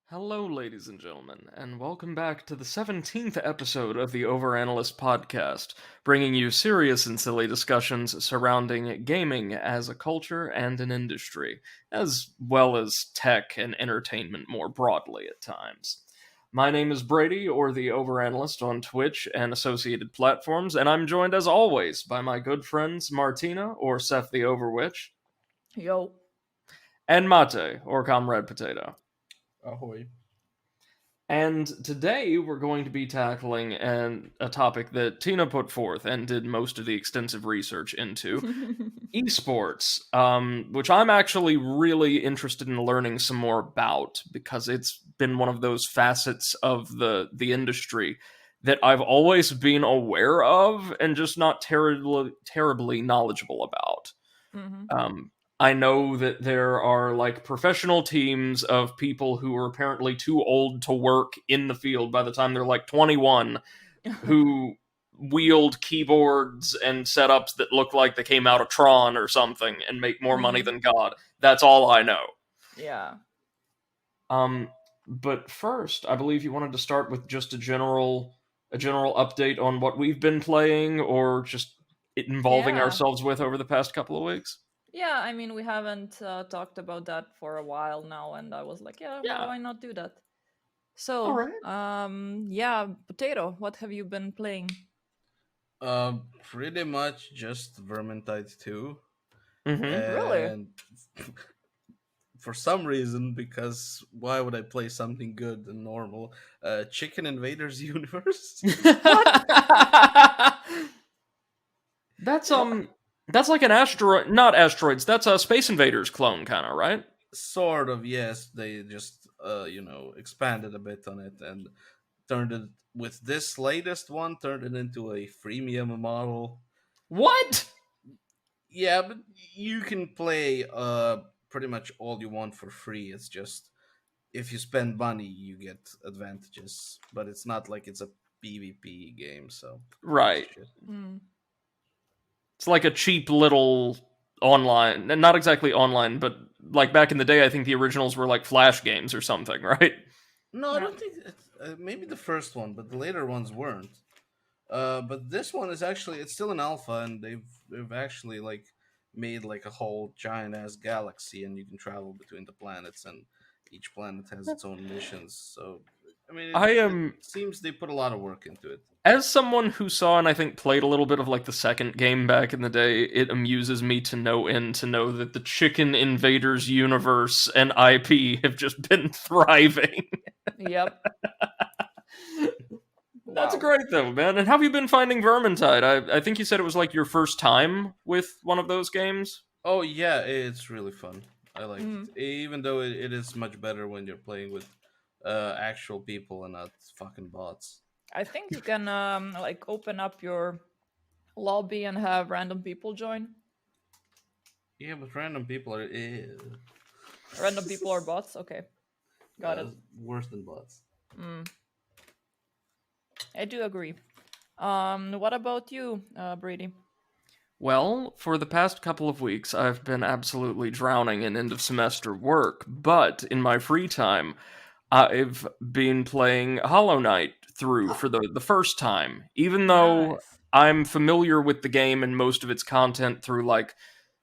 Hello, ladies and gentlemen, and welcome back to the 17th episode of the Overanalysts podcast, bringing you serious and silly discussions surrounding gaming as a culture and an industry, as well as tech and entertainment more broadly at times. My name is Brady, or the Overanalyst on Twitch and associated platforms, and I'm joined as always by my good friends Martina, or Seth the Overwitch, Yo. and Mate, or Comrade Potato. Ahoy. And today we're going to be tackling a topic that Tina put forth and did most of the extensive research into eSports, which I'm actually really interested in learning some more about because it's been one of those facets of the industry that I've always been aware of and just not terribly knowledgeable about. Mm-hmm. I know that there are like professional teams of people who are apparently too old to work in the field by the time they're like 21 who wield keyboards and setups that look like they came out of Tron or something and make more money than God. That's all I know. Yeah. But first, I believe you wanted to start with just a general update on what we've been playing or just involving Yeah. ourselves with over the past couple of weeks. Yeah, I mean, we haven't talked about that for a while now, and I was like, yeah, Yeah. why not do that? So, All right. yeah, Potato, what have you been playing? Pretty much just Vermintide 2. Mm-hmm. Really? And for some reason, because why would I play something good and normal? Chicken Invaders Universe? That's like an asteroid, not asteroids. That's a Space Invaders clone, kind of, right? Sort of, yes. They just, expanded a bit on it and turned it, with this latest one, turned it into a freemium model. What? Yeah, but you can play pretty much all you want for free. It's just if you spend money, you get advantages, but it's not like it's a PvP game. So Right. shit. Mm. It's like a cheap little online, not exactly online, but like back in the day, I think the originals were like Flash games or something, right? No, I Yeah. don't think maybe the first one, but the later ones weren't. But this one is actually, it's still an alpha, and they've actually like made like a whole giant ass galaxy, and you can travel between the planets, and each planet has its own missions. So I mean, I it am, seems they put a lot of work into it. as someone who saw and I think played a little bit of like the second game back in the day, it amuses me to no end to know that the Chicken Invaders universe and IP have just been thriving. Yep. That's Wow. great though, man. And how have you been finding Vermintide? I think you said it was like your first time with one of those games. Oh yeah, it's really fun. I like Mm. it, even though it is much better when you're playing with actual people and not fucking bots. I think you can like open up your lobby and have random people join. Yeah, but random people are Random people or bots. Okay, got it. worse than bots. Mm. I do agree. What about you, Brady? Well, for the past couple of weeks, I've been absolutely drowning in end of semester work, but in my free time, I've been playing Hollow Knight through for the first time, even though Nice. I'm familiar with the game and most of its content through, like,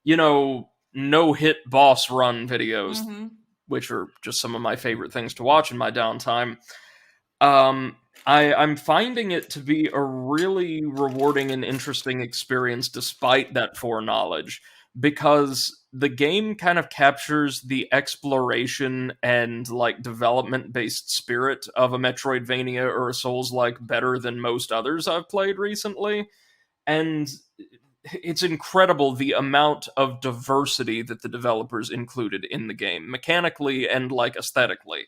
you know, no hit boss run videos, Mm-hmm. which are just some of my favorite things to watch in my downtime. I'm finding it to be a really rewarding and interesting experience despite that foreknowledge, because the game kind of captures the exploration and like development based spirit of a Metroidvania or a Souls-like better than most others I've played recently. And it's incredible the amount of diversity that the developers included in the game, mechanically and like aesthetically.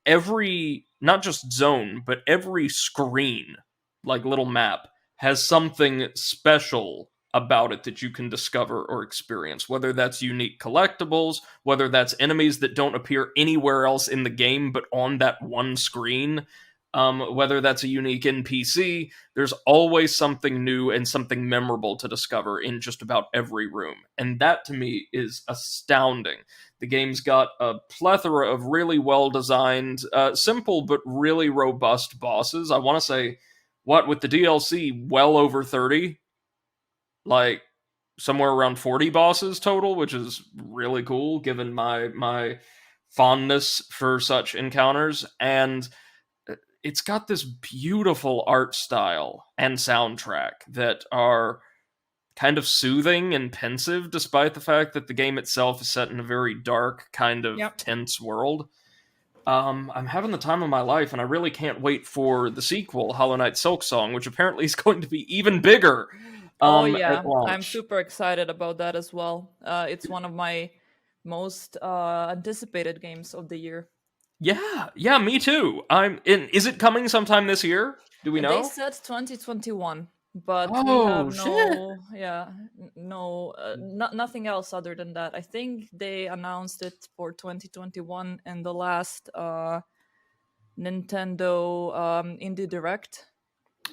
Every, not just zone, but every screen, like little map, has something special about it that you can discover or experience, whether that's unique collectibles, whether that's enemies that don't appear anywhere else in the game but on that one screen. Whether that's a unique NPC, there's always something new and something memorable to discover in just about every room. And that to me is astounding. The game's got a plethora of really well designed, simple but really robust bosses. I want to say, what, with the DLC, well over 30? Like, somewhere around 40 bosses total, which is really cool given my fondness for such encounters. And it's got this beautiful art style and soundtrack that are kind of soothing and pensive, despite the fact that the game itself is set in a very dark, kind of Yep. tense world. I'm having the time of my life, and I really can't wait for the sequel, Hollow Knight Silksong, which apparently is going to be even bigger Oh at yeah, I'm launch. super excited about that as well. It's one of my most anticipated games of the year. Yeah, me too. I'm in. Is it coming sometime this year? Do we They know? said 2021, but we have Oh shit! nothing else other than that. I think they announced it for 2021 in the last Nintendo Indie Direct.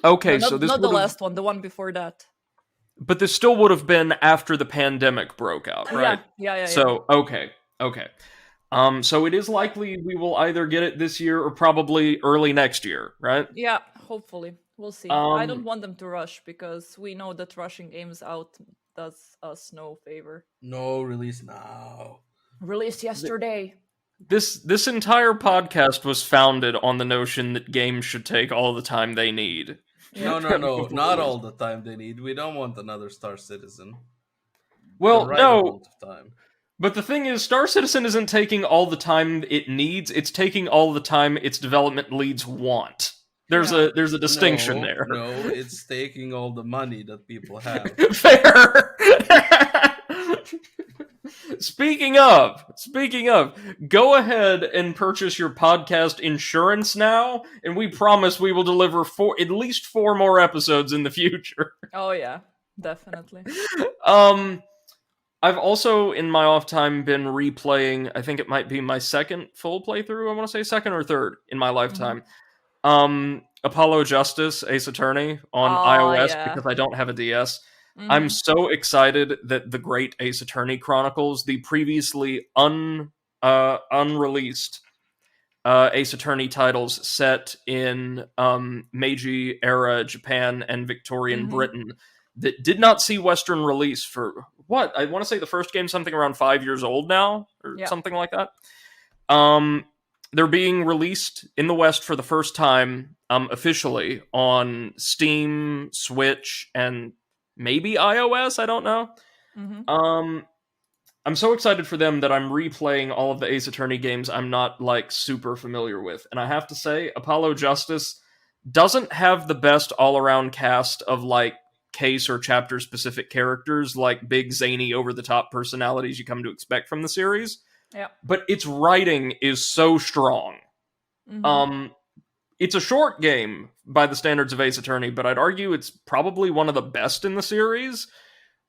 No, Okay, so not this not the would have, last one, the one before that. but this still would have been after the pandemic broke out, right? Yeah. So okay. So it is likely we will either get it this year or probably early next year, right? Yeah, hopefully. We'll see. I don't Um, want them to rush because we know that rushing games out does us no favor. No release now. Released th- yesterday. this entire podcast was founded on the notion that games should take all the time they need. No, Yep. no, no, Before not release. all the time they need. We don't want another Star Citizen. The Well, right no, amount of time. but the thing is, Star Citizen isn't taking all the time it needs. It's taking all the time its development leads want. Yeah. There's a distinction No, there. no, it's taking all the money that people have. Fair. Speaking of, go ahead and purchase your podcast insurance now, and we promise we will deliver at least 4 more episodes in the future. Oh yeah, definitely. Um, I've also in my off time been replaying. I think it might be my second full playthrough. I want to say second or third in my Hmm. lifetime. Apollo Justice Ace Attorney on Oh iOS yeah. because I don't have a DS. I'm Hmm. so excited that the Great Ace Attorney Chronicles, the previously unreleased Ace Attorney titles set in Meiji era Japan and Victorian Hmm. Britain, that did not see Western release for what I want to say the first game something around 5 years old now or Yeah. something like that. Um, they're being released in the West for the first time officially on Steam, Switch, and maybe iOS. I don't know. Hmm. Um, I'm so excited for them that I'm replaying all of the Ace Attorney games I'm not like super familiar with, and I have to say, Apollo Justice doesn't have the best all around cast of like case or chapter specific characters, like big zany over the top personalities you come to expect from the series, Yeah. but its writing is so strong. Hmm. Um, it's a short game by the standards of Ace Attorney, but I'd argue it's probably one of the best in the series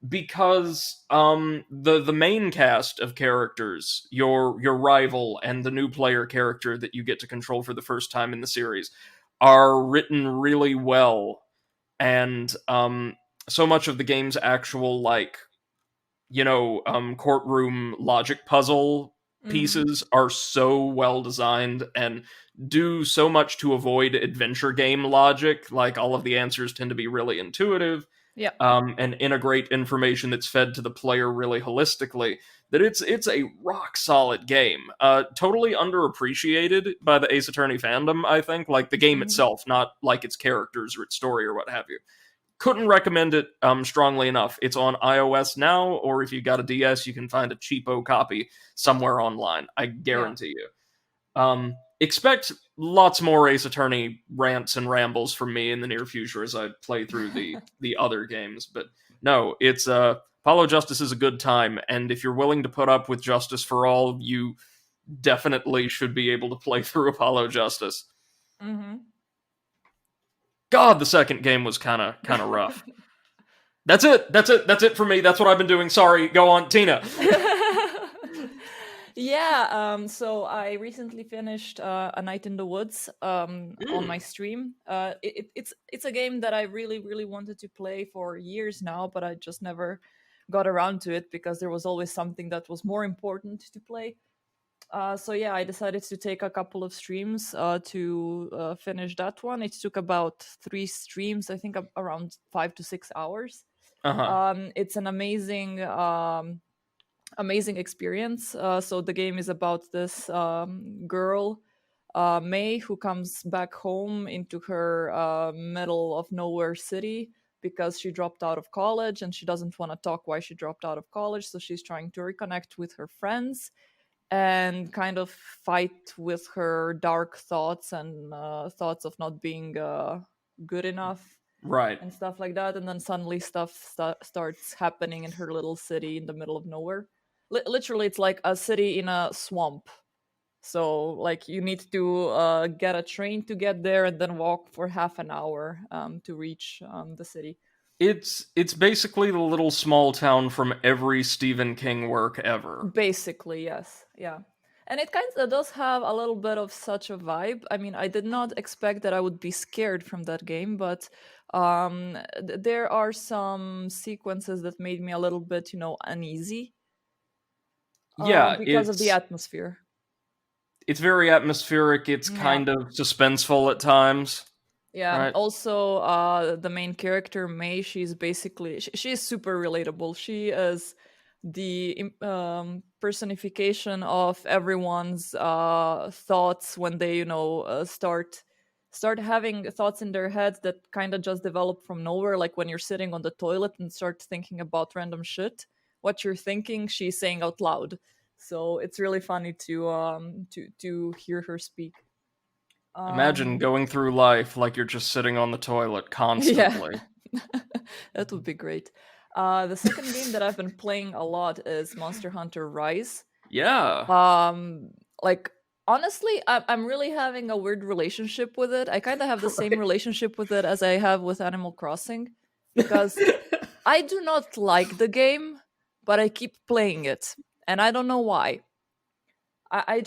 because the main cast of characters, your rival and the new player character that you get to control for the first time in the series, are written really well, and so much of the game's actual like courtroom logic puzzle Hmm. pieces are so well designed and do so much to avoid adventure game logic. Like all of the answers tend to be really intuitive, Yeah. and integrate information that's fed to the player really holistically. That it's a rock solid game. Totally underappreciated by the Ace Attorney fandom. I think like the game Hmm. itself, not like its characters or its story or what have you. Couldn't recommend it strongly enough. It's on iOS now, or if you got a DS, you can find a cheapo copy somewhere online. I Yeah. guarantee you. Expect lots more Ace Attorney rants and rambles from me in the near future as I play through the other games. But no, it's Apollo Justice is a good time, and if you're willing to put up with Justice for All, you definitely should be able to play through Apollo Justice. Hmm. God, the second game was kind of rough. That's it for me. That's what I've been doing. Sorry, go on, Tina. Yeah, so I recently finished A Night in the Woods on my Mm. stream. It's a game that I really really wanted to play for years now, but I just never got around to it because there was always something that was more important to play. So yeah, I decided to take a couple of streams to finish that one. It took about 3 streams, I think, around 5 to 6 hours. Uh-huh. It's an amazing experience. So the game is about this girl, May, who comes back home into her middle of nowhere city because she dropped out of college and she doesn't want to talk why she dropped out of college. So she's trying to reconnect with her friends and kind of fight with her dark thoughts and thoughts of not being good enough Right. and stuff like that. And then suddenly stuff starts happening in her little city in the middle of nowhere. Literally, it's like a city in a swamp. So, like, you need to get a train to get there and then walk for half an hour to reach the city. It's basically the little small town from every Stephen King work ever. Basically, yes. Yeah. And it kind of does have a little bit of such a vibe. I mean, I did not expect that I would be scared from that game, but there are some sequences that made me a little bit, uneasy Yeah, because of the it's atmosphere. it's very atmospheric, it's Yeah. kind of suspenseful at times, Yeah. right? Also, the main character May, she's basically she is super relatable. She is the personification of everyone's thoughts when they, start having thoughts in their heads that kind of just develop from nowhere. Like when you're sitting on the toilet and start thinking about random shit, what you're thinking, she's saying out loud. So it's really funny to hear her speak. Imagine Um, going through life like you're just sitting on the toilet Yeah, constantly. that would be great. The second game that I've been playing a lot is Monster Hunter Rise. Yeah. Um, like honestly, I'm really having a weird relationship with it. I kind of have the same Right. relationship with it as I have with Animal Crossing because I do not like the game, but I keep playing it, and I don't know why. I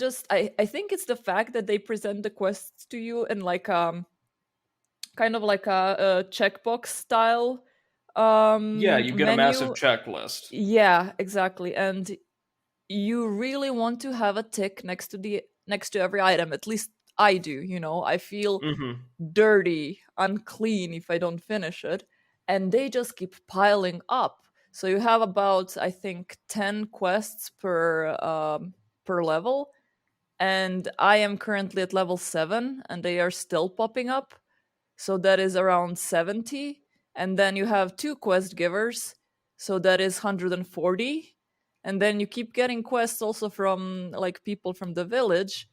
think it's the fact that they present the quests to you in like kind of like a checkbox style Yeah, you get a massive menu. checklist. Yeah, exactly. And you really want to have a tick next to every item. At least I do, I feel Mhm. dirty, unclean if I don't finish it, and they just keep piling up. So you have about, I think, 10 quests per level, and I am currently at level 7 and they are still popping up. So that is around 70. And then you have 2 quest givers, so that is 140. And then you keep getting quests also from like people from the village.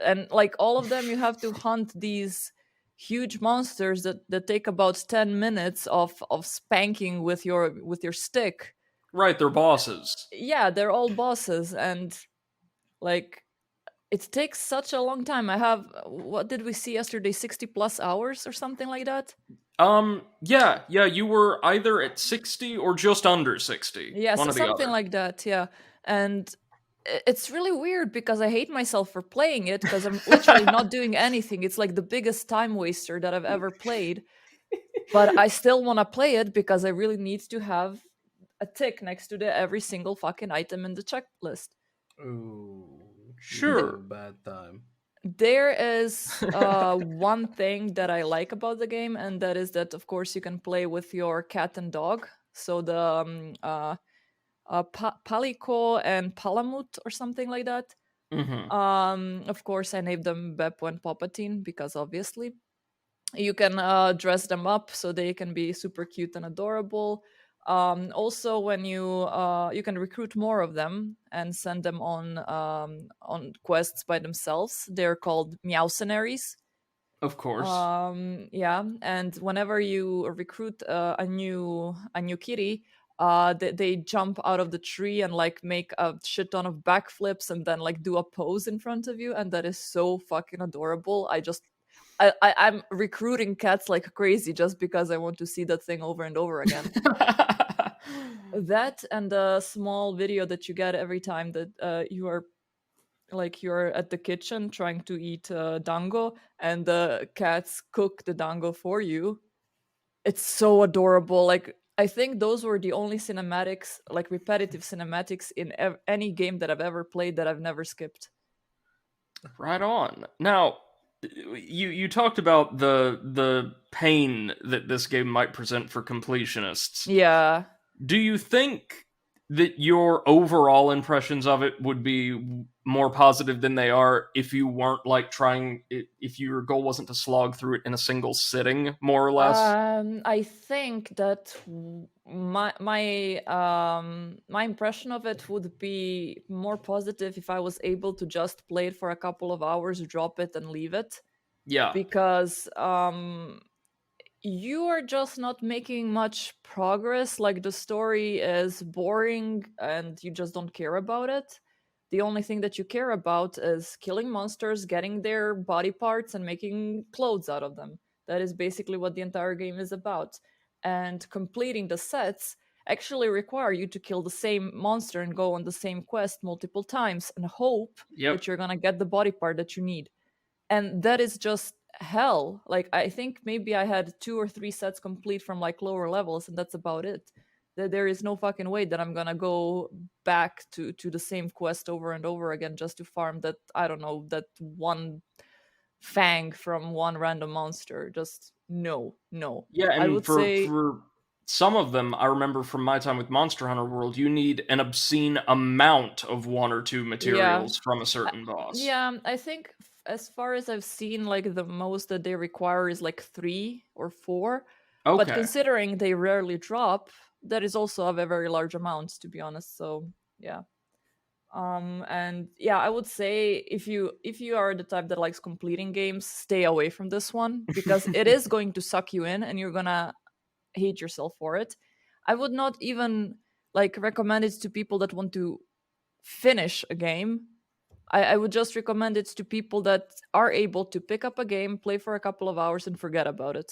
And like all of them, you have to hunt these huge monsters that take about 10 minutes of spanking with your stick. Right, they're bosses. Yeah, they're all bosses, and like it takes such a long time. I have, what did we see yesterday, 60 plus hours or something like that. Yeah, you were either at 60 or just under 60. Yes, One or the something other. like that. Yeah. And it's really weird because I hate myself for playing it because I'm literally not doing anything. It's like the biggest time waster that I've ever played, but I still want to play it because I really need to have a tick next to the every single fucking item in the checklist. Ooh, you would have Th- a Sure. bad time. there is one thing that I like about the game, and that is that, of course, you can play with your cat and dog. So the Palico and Palamut or something like that. Mhm. Of course, I named them Beppo and Palpatine because obviously you can dress them up so they can be super cute and adorable. Also, when you can recruit more of them and send them on quests by themselves. They're called Meowcenaries. Of course. Yeah, and whenever you recruit a new kitty, they jump out of the tree and like make a shit ton of backflips and then like do a pose in front of you, and that is so fucking adorable. I'm recruiting cats like crazy just because I want to see that thing over and over again. That and the small video that you get every time that you are like you're at the kitchen trying to eat dango and the cats cook the dango for you. It's so adorable. Like I think those were the only cinematics, like repetitive cinematics in any game that I've ever played that I've never skipped. Right on. Now, you talked about the pain that this game might present for completionists. Yeah. Do you think that your overall impressions of it would be more positive than they are if you weren't like trying if your goal wasn't to slog through it in a single sitting, more or less? I think that my impression of it would be more positive if I was able to just play it for a couple of hours, drop it, and leave it, Yeah. because you are just not making much progress. Like the story is boring and you just don't care about it. The only thing that you care about is killing monsters, getting their body parts, and making clothes out of them. That is basically what the entire game is about. And completing the sets actually require you to kill the same monster and go on the same quest multiple times and hope Yep. that you're gonna get the body part that you need. And that is just hell. Like I think maybe I had 2 or 3 sets complete from like lower levels, and that's about it. There is no fucking way that I'm gonna go back to the same quest over and over again just to farm that, I don't know, that one fang from one random monster. Just no, no. Yeah, I and would for say, some of them, I remember from my time with Monster Hunter World, you need an obscene amount of one or two yeah. materials from a I- certain boss. yeah, I think as far as I've seen, like the most that they require is like 3 or 4. But Okay. considering they rarely drop, that is also a very large amount, to be honest. So yeah. And yeah, I would say if you are the type that likes completing games, stay away from this one because it is going to suck you in and you're gonna hate yourself for it. I would not even like recommend it to people that want to finish a game. I would just recommend it to people that are able to pick up a game, play for a couple of hours, and forget about it.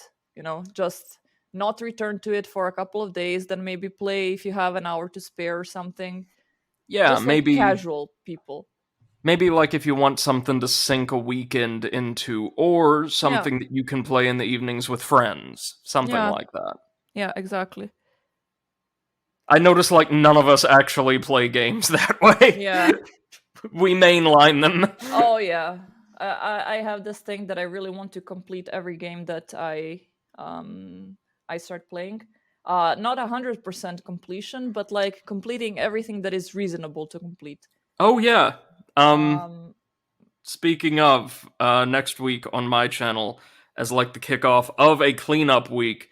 Just not return to it for a couple of days, then maybe play if you have an hour to spare or something. Yeah, Just like maybe casual people. like if you want something to sink a weekend into, or Yeah, something that you can play in the evenings with friends, something yeah, like that. yeah, exactly. I notice like none of us actually play games that way. Yeah. We mainline them. Oh yeah. I have this thing that I really want to complete every game that I start playing. Not 100% completion, but like completing everything that is reasonable to complete. Oh yeah. Um Um, Speaking of, next week on my channel, as like the kickoff of a cleanup week,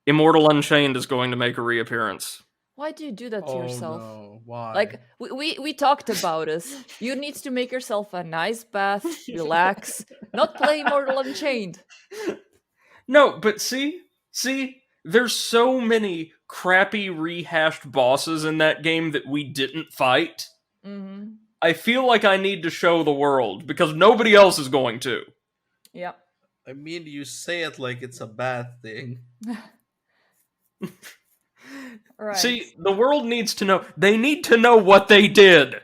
Immortal Unchained is going to make a reappearance. why do you do that to Oh yourself? no, why? Like we talked about this. You need to make yourself a nice bath, relax, not play Mortal Unchained. No, but see, there's so many crappy rehashed bosses in that game that we didn't fight. Hmm. I feel like I need to show the world because nobody else is going to. Yeah. I mean, you say it like it's a bad thing. Right. See, the world needs to know. They need to know what they did.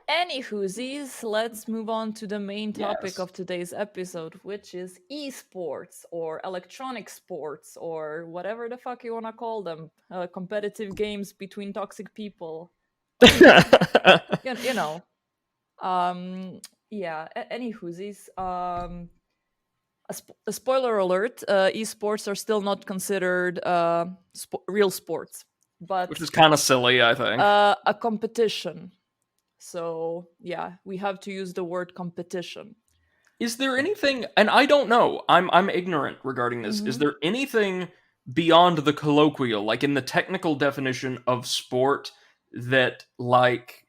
Anywhoosies, let's move on to the main topic Yes. of today's episode, which is esports or electronic sports or whatever the fuck you want to call them. Competitive games between toxic people. You know. Um, yeah, anywhoosies. A spoiler alert, esports are still not considered real sports, Which but is kind of silly, I think. a competition. So yeah, we have to use the word competition. Is there anything, and I don't know, I'm ignorant regarding this. Is Hmm. there anything beyond the colloquial, like in the technical definition of sport, that like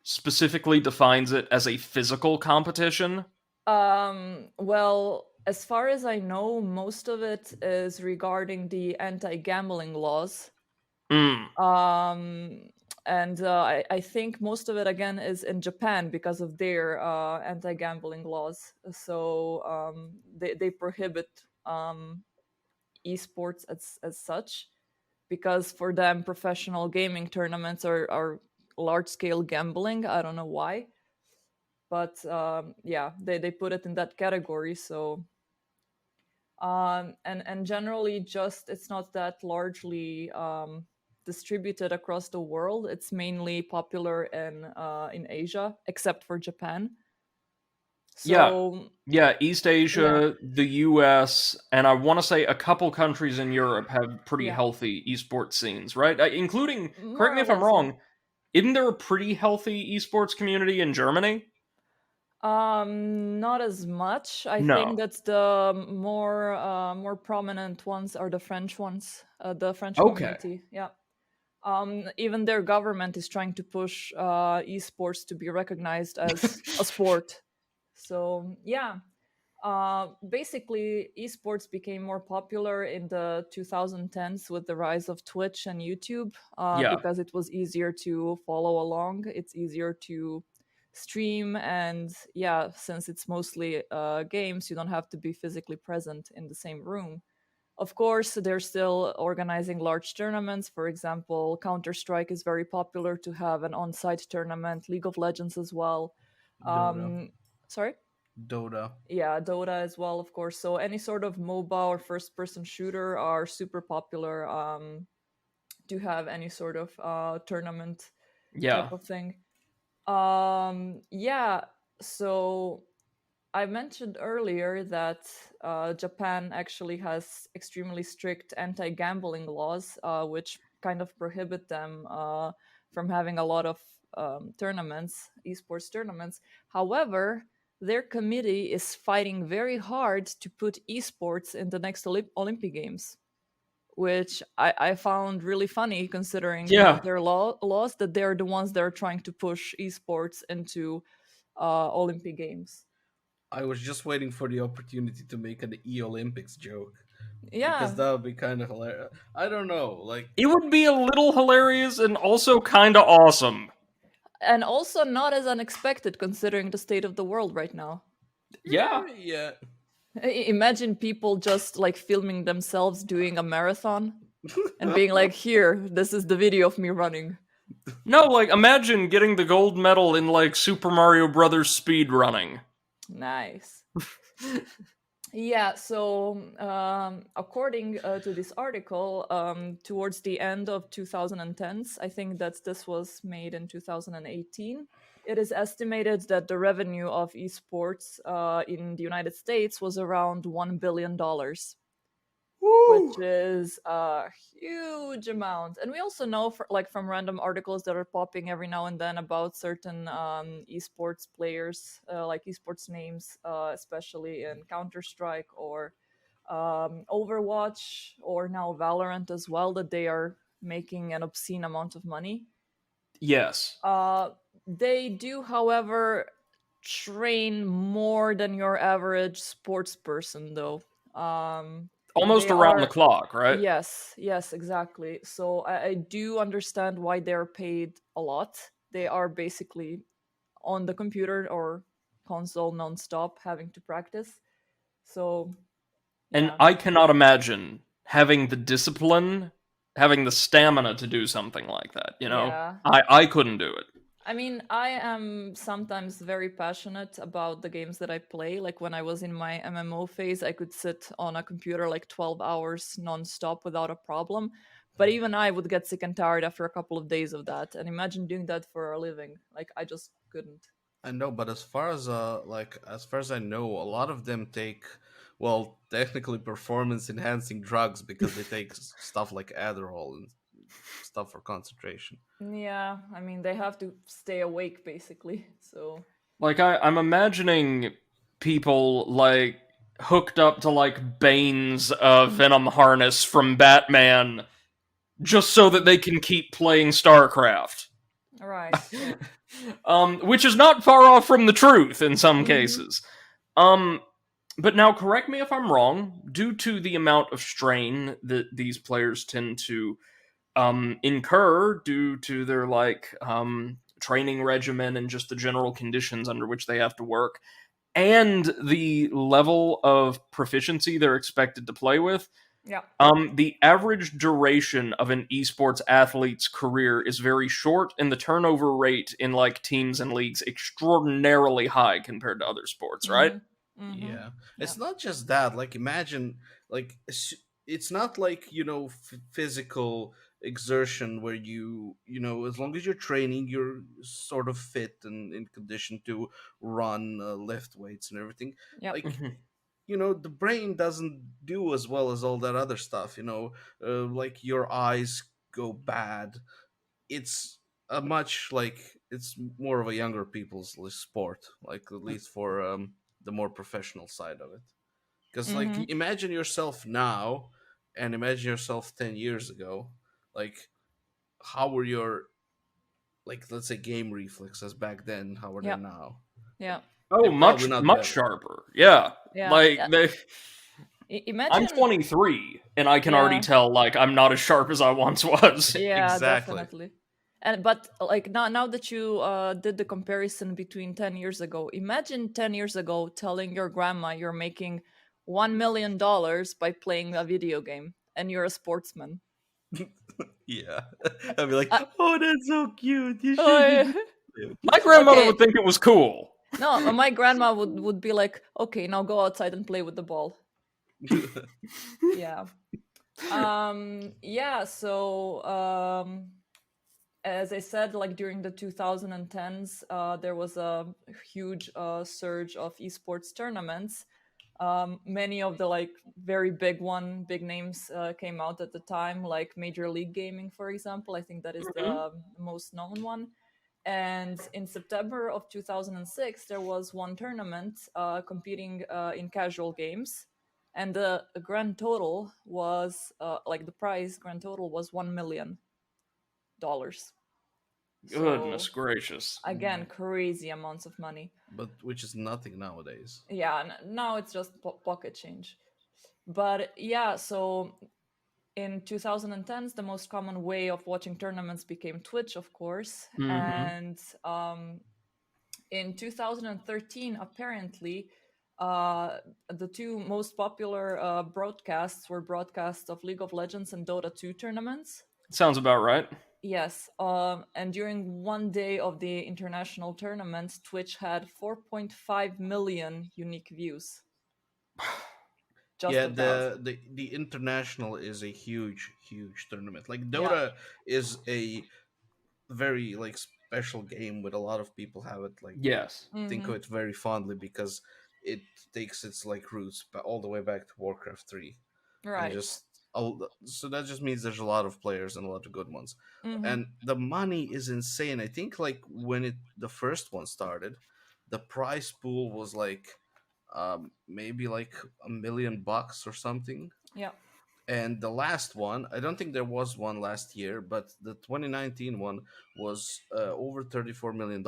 specifically defines it as a physical competition? Well, as far as I know, most of it is regarding the anti-gambling laws. Mm. Um, and I think most of it again is in Japan because of their anti-gambling laws. So they prohibit esports as such, because for them professional gaming tournaments are large scale gambling. I don't know why, but yeah, they put it in that category. So and generally, just it's not that largely distributed across the world. It's mainly popular in Asia, except for Japan. Yeah. So Yeah, East yeah, Asia, the US, and I want to say a couple countries in Europe have pretty yeah, healthy esports scenes, right? Including, correct more me or if I'm less, yeah. wrong, isn't there a pretty healthy esports community in Germany? Not as much. I think No. that's the more prominent ones are the French ones, the French Okay. community. Yeah. Even their government is trying to push esports to be recognized as a sport. So yeah, basically, esports became more popular in the 2010s with the rise of Twitch and YouTube Yeah. because it was easier to follow along. It's easier to stream, and yeah, since it's mostly games, you don't have to be physically present in the same room. Of course, they're still organizing large tournaments. For example, Counter Strike is very popular to have an on site tournament, League of Legends as well. Dota. Um, Sorry? Dota. Yeah, Dota as well, of course. So any sort of MOBA or first person shooter are super popular to have any sort of tournament type Yeah. of thing. Yeah, so I mentioned earlier that Japan actually has extremely strict anti gambling laws, which kind of prohibit them from having a lot of tournaments, esports tournaments. However, their committee is fighting very hard to put esports in the next Olympic Games, which I found really funny considering Yeah. their laws that they're the ones that are trying to push esports into Olympic Games. I was just waiting for the opportunity to make an Olympics joke because Yeah, that would be kind of hilarious. I don't know, like It would be a little hilarious and also kind of awesome. and also not as unexpected considering the state of the world right now. Yeah. yeah. Imagine people just like filming themselves doing a marathon and being like, here, this is the video of me running. No, like imagine getting the gold medal in like Super Mario Brothers speed running. Nice. Yeah, so according to this article, towards the end of 2010s, I think that this was made in 2018, it is estimated that the revenue of esports in the United States was around $1 billion, which Woo! is a huge amount. And we also know, like from random articles that are popping every now and then about certain esports players, like esports names, especially in Counter Strike or Overwatch or now Valorant as well, that they are making an obscene amount of money. Yes. Uh, they do, however, train more than your average sports person, though. They Almost around the are, clock, right? yes, yes, exactly. So I do understand why they're paid a lot. They are basically on the computer or console nonstop, having to practice. So And yeah, I cannot imagine having the discipline, having the stamina to do something like that, you know? yeah. I couldn't do it. I mean, I am sometimes very passionate about the games that I play. Like when I was in my MMO phase, I could sit on a computer like 12 hours nonstop without a problem. But even I would get sick and tired after a couple of days of that. And imagine doing that for a living. Like I just couldn't. I know, but as far as I know, a lot of them take well, technically performance enhancing drugs because they take stuff like Adderall and stuff for concentration. Yeah, I mean, they have to stay awake basically. So, Like I'm imagining people like hooked up to like Bane's venom harness from Batman just so that they can keep playing StarCraft. all right. Yeah. Which is not far off from the truth in some Mm-hmm. cases. Um, but now, correct me if I'm wrong. Due to the amount of strain that these players tend to incur due to their training regimen and just the general conditions under which they have to work, and the level of proficiency they're expected to play with, Yeah. The average duration of an esports athlete's career is very short, and the turnover rate in like teams and leagues extraordinarily high compared to other sports, right? Mm-hmm. Mm-hmm. Yeah, Yeah. it's not just that. Like, imagine, like, it's not like, physical exertion where as long as you're training, you're sort of fit and in condition to run, lift weights, and everything. Yep. Like, Mhm. the brain doesn't do as well as all that other stuff. Like your eyes go bad. It's a much like it's more of a younger people's sport, like at least for the more professional side of it. Because like Mm-hmm. imagine yourself now and imagine yourself 10 years ago. Like, how were your, like, let's say, game reflexes back then? How are they Yeah. now? Yeah. Oh, They're probably much not much better. sharper. Yeah, Yeah. like Yeah. they. I'm Imagine. 23, and I can already Yeah. tell like I'm not as sharp as I once was. Yeah, Exactly. definitely. And but like now that you did the comparison between 10 years ago, imagine 10 years ago telling your grandma you're making $1 million by playing a video game and you're a sportsman. Yeah. I'd be like, Uh, oh, that's so cute. You should oh, just My grandmother okay. would think it was cool. No, my grandma would be like, okay, now go outside and play with the ball. Yeah. Yeah, so as I said, like during the 2010s, there was a huge surge of esports tournaments. Many of the like very big names came out at the time, like Major League Gaming, for example. I think that is Mhm. the most known one. And in September of 2006, there was one tournament competing in casual games, and the grand total was like the prize grand total was $1 million. Goodness So gracious. again, crazy amounts of money. but which is nothing nowadays. Yeah, now it's just pocket change. But yeah, so in 2010s, the most common way of watching tournaments became Twitch, of course. Hmm. And in 2013, apparently, uh, the two most popular broadcasts were broadcasts of League of Legends and Dota 2 tournaments. Sounds about right. Yes, and during one day of the international tournament, Twitch had 4.5 million unique views. Just Yeah, of that. the international is a huge tournament. Like, Yeah. Dota is a very like special game with a lot of people have it like Yes. think of Mm-hmm. it very fondly because it takes its like roots all the way back to Warcraft 3, and Right. just so that just means there's a lot of players and a lot of good ones, Mm-hmm. and the money is insane. I think like when the first one started, the prize pool was like maybe like $1 million or something. Yeah. And the last one, I don't think there was one last year, but the 2019 one was over $34 million,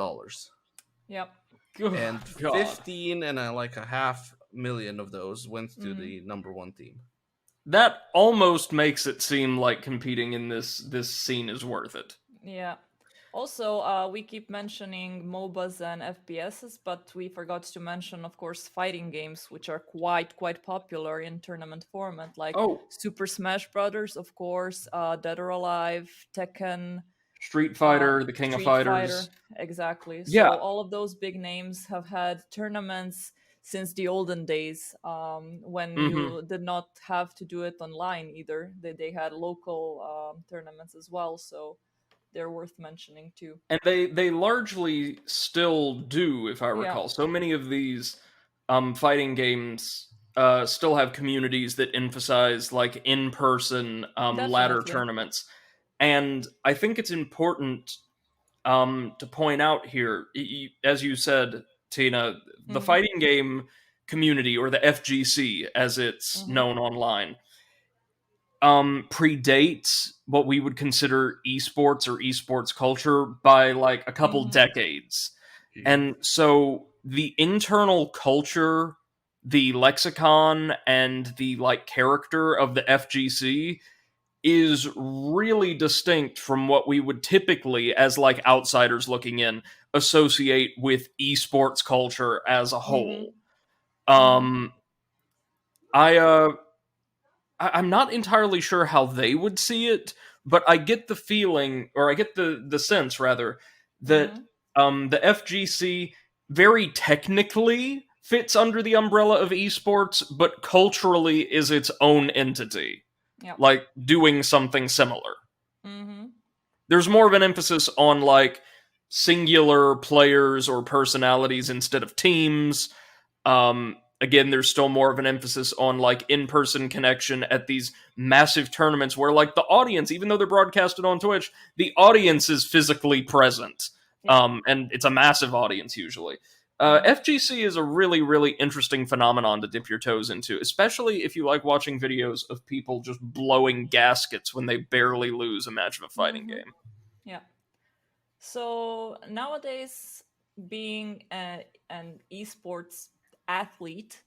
Yeah. Good and God. 15 and like a half million of those went to Mm. the number one team. That almost makes it seem like competing in this scene is worth it. Yeah. Also, we keep mentioning MOBAs and FPSs, but we forgot to mention, of course, fighting games, which are quite popular in tournament format, like Oh, Super Smash Brothers, of course, Dead or Alive, Tekken, Street Fighter, the King of Street Fighter, Fighters. exactly. So Yeah. all of those big names have had tournaments since the olden days, when Hmm. you did not have to do it online either. They had local tournaments as well, so they're worth mentioning too. And they largely still do, if I Yeah, recall. So many of these fighting games still have communities that emphasize like in-person ladder definitely. tournaments, and I think it's important to point out here, as you said, Tina, the Mm-hmm. fighting game community, or the FGC as it's Mm-hmm. known online, predates what we would consider esports or esports culture by like a couple Mm-hmm. decades. Yeah. And so the internal culture, the lexicon, and the like character of the FGC is really distinct from what we would typically, as like outsiders looking in, associate with esports culture as a Mm-hmm. whole. Mm-hmm. Um, I I'm not entirely sure how they would see it, but I get the feeling, or I get the sense rather, that Mm-hmm. the FGC very technically fits under the umbrella of esports, but culturally is its own entity, Yeah. like doing something similar. Mm-hmm. There's more of an emphasis on like singular players or personalities instead of teams. Again, there's still more of an emphasis on like in-person connection at these massive tournaments where like the audience, even though they're broadcasted on Twitch, the audience is physically present. Yeah. And it's a massive audience usually. Mm-hmm. FGC is a really, really interesting phenomenon to dip your toes into, especially if you like watching videos of people just blowing gaskets when they barely lose a match of a fighting Mm-hmm. game. Yeah. So nowadays, being an esports athlete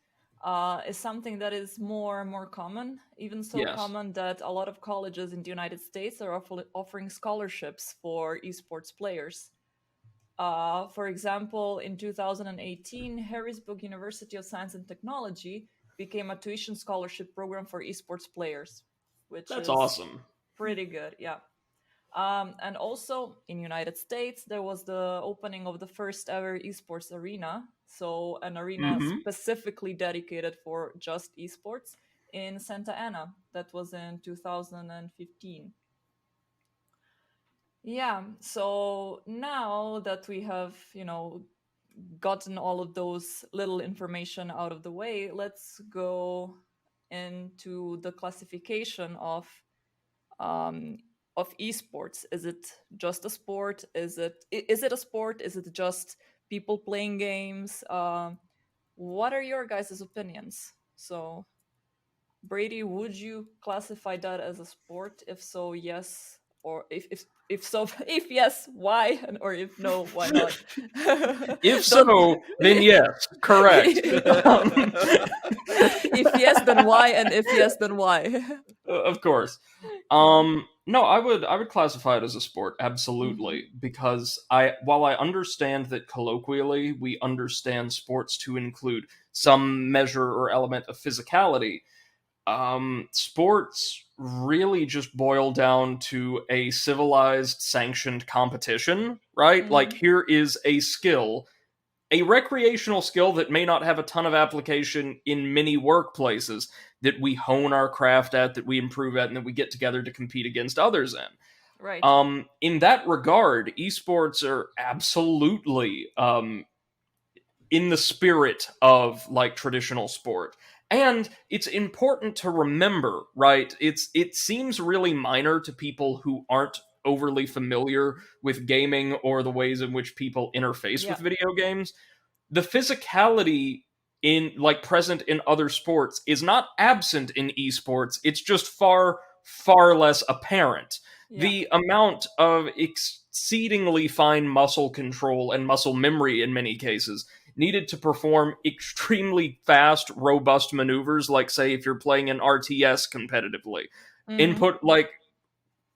is something that is more and more common, even so Yes, common that a lot of colleges in the United States are offering scholarships for esports players. For example, in 2018, Harrisburg University of Science and Technology became a tuition scholarship program for esports players, which that's is awesome. pretty good. Yeah. And also in United States, there was the opening of the first ever esports arena. So an arena Hmm. specifically dedicated for just esports in Santa Ana. That was in 2015. Yeah. So now that we have, gotten all of those little information out of the way, let's go into the classification um, of esports. Is it just a sport? Is it a sport? Is it just people playing games? What are your guys' opinions? So, Brady, would you classify that as a sport? If so, yes, or if so, if yes, why? Or if no, why not? If Don't. so, then yes, correct. Um, If yes, then why? And if yes, then why? of course. Yeah. No, I would classify it as a sport, Hmm. absolutely, because while I understand that colloquially we understand sports to include some measure or element of physicality, sports really just boil down to a civilized, sanctioned competition, right? Like Hmm. here is a skill, a recreational skill that may not have a ton of application in many workplaces that we hone our craft at, that we improve at, and that we get together to compete against others in. Right. In that regard, esports are absolutely in the spirit of like traditional sport. And it's important to remember, right? It seems really minor to people who aren't overly familiar with gaming or the ways in which people interface with Yeah. video games. The physicality in like present in other sports is not absent in esports. It's just far less apparent. Yeah. The amount of exceedingly fine muscle control and muscle memory in many cases needed to perform extremely fast robust maneuvers, like say if you're playing an RTS competitively, Hmm. input like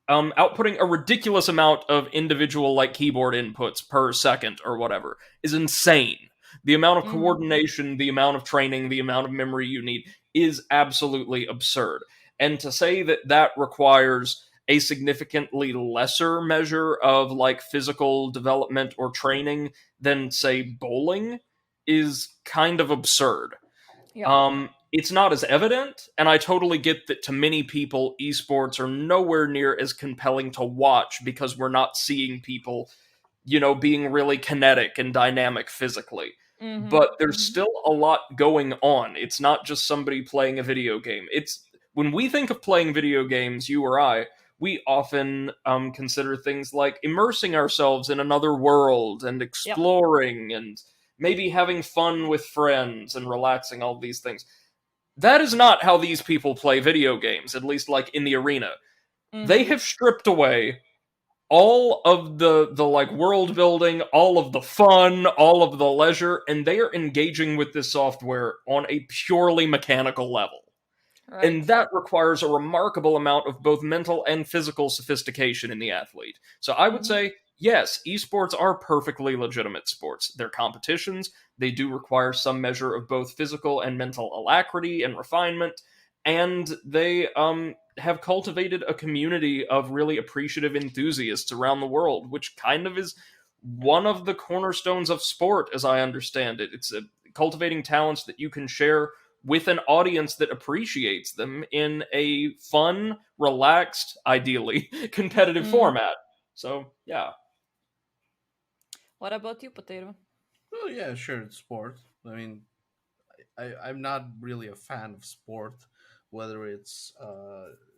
outputting a ridiculous amount of individual like keyboard inputs per second or whatever is insane. The amount of Hmm. coordination, the amount of training, the amount of memory you need is absolutely absurd. And to say that that requires a significantly lesser measure of like physical development or training than say bowling is kind of absurd. Yeah. It's not as evident, and I totally get that to many people, esports are nowhere near as compelling to watch because we're not seeing people, being really kinetic and dynamic physically. Hmm. But there's Hmm. still a lot going on. It's not just somebody playing a video game. It's when we think of playing video games, you or I, we often consider things like immersing ourselves in another world and Yep. exploring and maybe having fun with friends and relaxing, all these things. That is not how these people play video games, at least like in the arena. They Hmm. have stripped away all of the like world building, all of the fun, all of the leisure, and they are engaging with this software on a purely mechanical level. And Right. that requires a remarkable amount of both mental and physical sophistication in the athlete. So I would Hmm. say, yes, esports are perfectly legitimate sports. They're competitions. They do require some measure of both physical and mental alacrity and refinement. and they have cultivated a community of really appreciative enthusiasts around the world, which kind of is one of the cornerstones of sport, as I understand it. It's cultivating talents that you can share with an audience that appreciates them in a fun, relaxed, ideally competitive Mm. format. So, yeah. What about you, Potato? Oh yeah, sure, it's sport. I mean, I'm not really a fan of sport, whether it's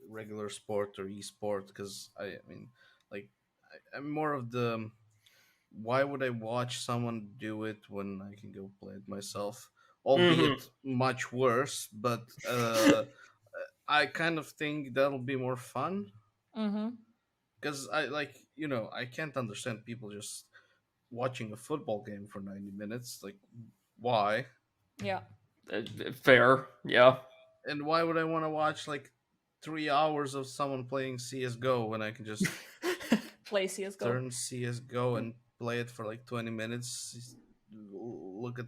regular sport or e-sport, because I mean, like, I'm more of the why would I watch someone do it when I can go play it myself? Hmm. Albeit much worse, but I kind of think that'll be more fun Mm-hmm. because I like I can't understand people just watching a football game for 90 minutes. Like, why? Yeah. Fair, yeah. And why would I want to watch like 3 hours of someone playing CS:GO when I can just Play CSGO. turn CS:GO and play it for like 20 minutes? Look at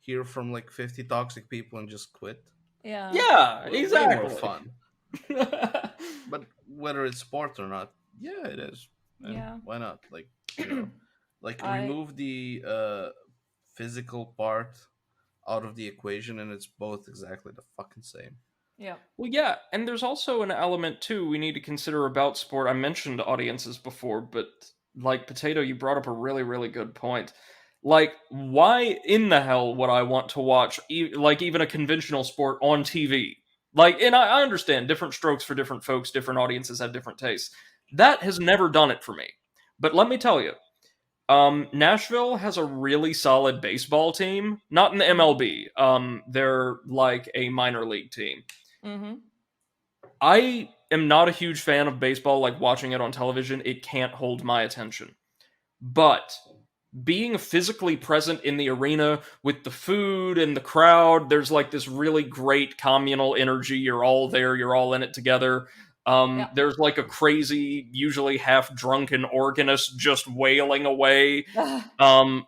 hear from like 50 toxic people and just quit. Yeah. Yeah, Way more exactly. fun. But whether it's sport or not, yeah, it is. And Yeah. why not? Like, like I remove the physical part out of the equation and it's both exactly the fucking same. Yeah. Well, yeah, and there's also an element too we need to consider about sport. I mentioned audiences before, but like Potato, you brought up a really, really good point. Like, why in the hell would I want to watch like even a conventional sport on TV? Like, and I understand different strokes for different folks, different audiences have different tastes. That has never done it for me. But let me tell you, Nashville has a really solid baseball team. Not in the Mm-hmm. MLB. They're like a minor league team. Mm-hmm. I am not a huge fan of baseball, like watching it on television. It can't hold my attention. But being physically present in the arena with the food and the crowd, there's like this really great communal energy. You're all there, you're all in it together. Yeah. There's like a crazy, usually half drunken organist just wailing away. Um,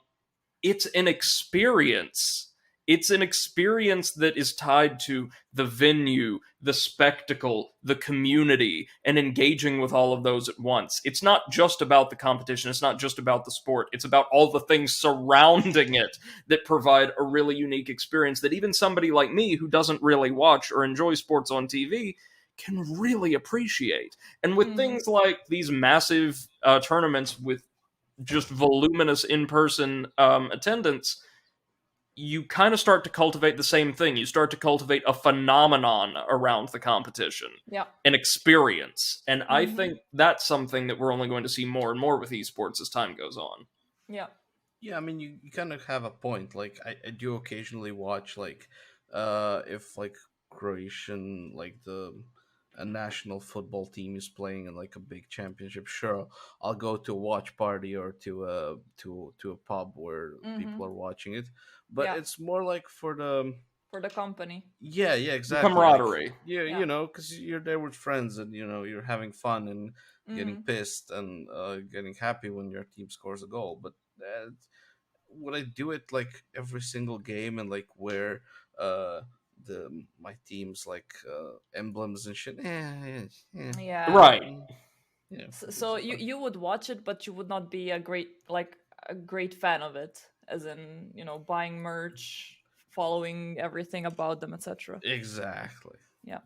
it's an experience. It's an experience that is tied to the venue, the spectacle, the community, and engaging with all of those at once. It's not just about the competition, it's not just about the sport, it's about all the things surrounding it that provide a really unique experience that even somebody like me who doesn't really watch or enjoy sports on TV can really appreciate. And with Mm-hmm. things like these massive tournaments with just voluminous in-person attendance, you kind of start to cultivate the same thing. You start to cultivate a phenomenon around the competition, Yeah. an experience, and I Mm-hmm. think that's something that we're only going to see more and more with esports as time goes on. Yeah. Yeah, I mean, you kind of have a point. Like, I do occasionally watch, like, if, like, Croatian, like, the a national football team is playing in, like, a big championship. Sure, I'll go to a watch party or to a pub where Mm-hmm. people are watching it. But Yeah. it's more like for the For the company. yeah, yeah, The exactly. Like, camaraderie. yeah, Yeah. because you're there with friends and you're having fun and getting Mm-hmm. pissed and getting happy when your team scores a goal. But uh, would I do it like every single game and like wear uh the my team's like emblems and shit? Yeah. Right. Yeah, who gives So a you fuck? you would watch it, but you would not be a great fan of it, as in buying merch, following everything about them, etc. Exactly. Yeah.